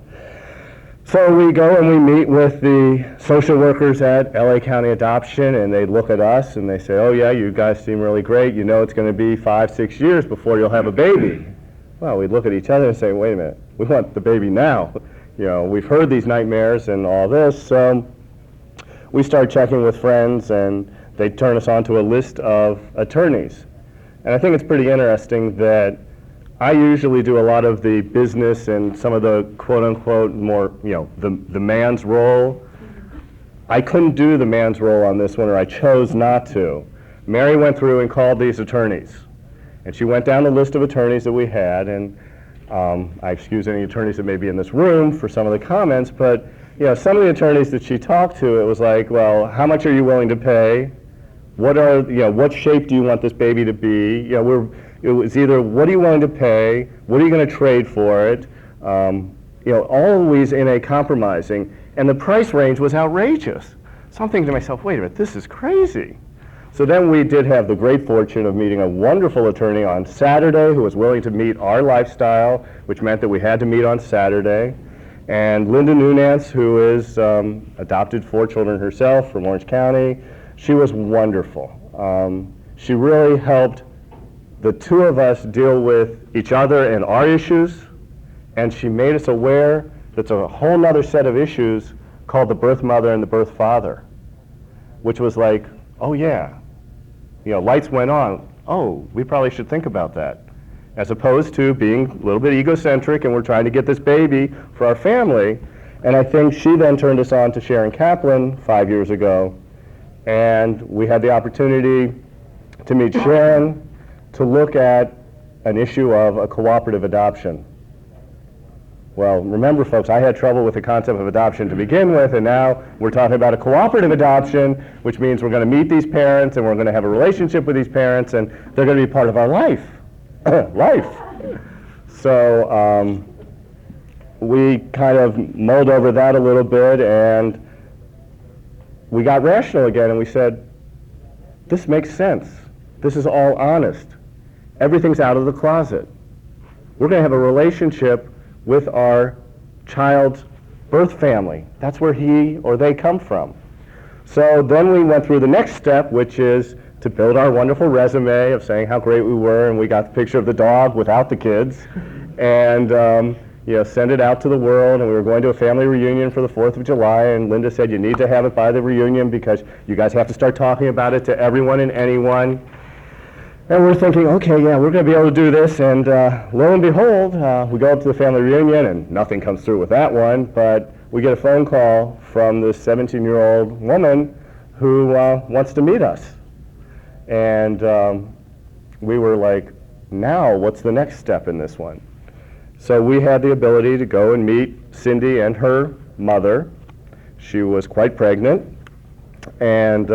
So we go and we meet with the social workers at LA County Adoption, and they look at us and they say, oh yeah, you guys seem really great. You know it's going to be 5-6 years before you'll have a baby. Well, we look at each other and say, wait a minute, we want the baby now. You know, we've heard these nightmares and all this, so we start checking with friends, and they turn us on to a list of attorneys. And I think it's pretty interesting that I usually do a lot of the business and some of the quote-unquote more, you know, the man's role. I couldn't do the man's role on this one, or I chose not to. Mary went through and called these attorneys, and she went down the list of attorneys that we had, and I excuse any attorneys that may be in this room for some of the comments, but you know, some of the attorneys that she talked to, it was like, well, how much are you willing to pay? What are, you know, what shape do you want this baby to be? You know, it was either what are you willing to pay, what are you going to trade for it? You know, always in a compromising, and the price range was outrageous. So I'm thinking to myself, wait a minute, this is crazy. So then we did have the great fortune of meeting a wonderful attorney on Saturday who was willing to meet our lifestyle, which meant that we had to meet on Saturday. And Linda Nunez, who is adopted 4 children herself from Orange County, she was wonderful. She really helped the two of us deal with each other and our issues, and she made us aware that there's a whole nother set of issues called the birth mother and the birth father, which was like, oh yeah, you know, lights went on. Oh, we probably should think about that. as opposed to being a little bit egocentric and we're trying to get this baby for our family. And I think she then turned us on to Sharon Kaplan 5 years ago, and we had the opportunity to meet Sharon to look at an issue of a cooperative adoption. Well, remember folks, I had trouble with the concept of adoption to begin with, and now we're talking about a cooperative adoption, which means we're going to meet these parents and we're going to have a relationship with these parents and they're going to be part of our life. So we kind of mulled over that a little bit and we got rational again and we said, this makes sense. This is all honest. Everything's out of the closet. We're going to have a relationship with our child's birth family. That's where he or they come from. So then we went through the next step, which is to build our wonderful resume of saying how great we were, and we got the picture of the dog without the kids, and send it out to the world, and we were going to a family reunion for the 4th of July, and Linda said, you need to have it by the reunion because you guys have to start talking about it to everyone and anyone. And we're thinking, okay, yeah, we're going to be able to do this, and lo and behold, we go up to the family reunion, and nothing comes through with that one, but we get a phone call from this 17-year-old woman who wants to meet us. And we were like, now, what's the next step in this one? So we had the ability to go and meet Cindy and her mother. She was quite pregnant, and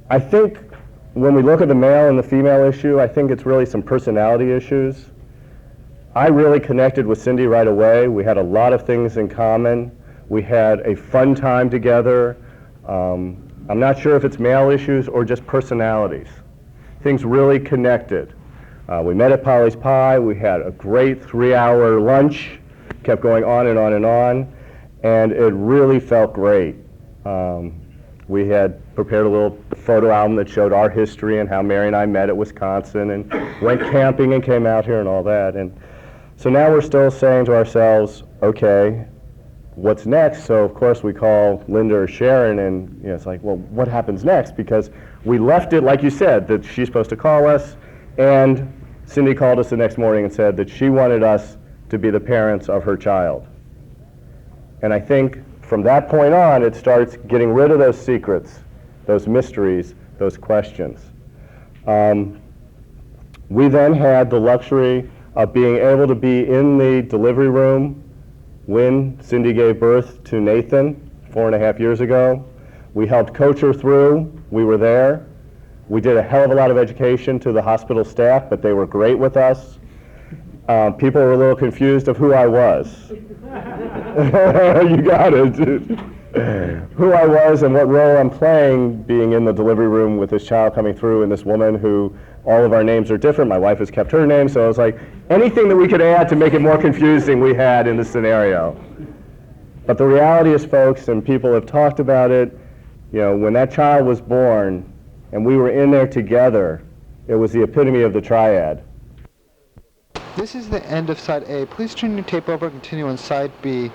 I think when we look at the male and the female issue, I think it's really some personality issues. I really connected with Cindy right away. We had a lot of things in common. We had a fun time together. I'm not sure if it's male issues or just personalities. Things really connected. We met at Polly's Pie. We had a great 3-hour lunch. Kept going on and on and on. And it really felt great. We had prepared a little photo album that showed our history and how Mary and I met at Wisconsin and went camping and came out here and all that. And so now we're still saying to ourselves, okay, what's next? So of course we call Linda or Sharon, and it's like, well, what happens next? Because we left it, like you said, that she's supposed to call us, and Cindy called us the next morning and said that she wanted us to be the parents of her child. And I think from that point on, it starts getting rid of those secrets, those mysteries, those questions. We then had the luxury of being able to be in the delivery room when Cindy gave birth to Nathan 4.5 years ago. We helped coach her through. We were there. We did a hell of a lot of education to the hospital staff, but they were great with us. People were a little confused of who I was. You got it. Who I was and what role I'm playing being in the delivery room with this child coming through and this woman who all of our names are different. My wife has kept her name, so it was like anything that we could add to make it more confusing we had in this scenario. But the reality is, folks, and people have talked about it, when that child was born and we were in there together, it was the epitome of the triad. This is the end of side A. Please turn your tape over and continue on side B.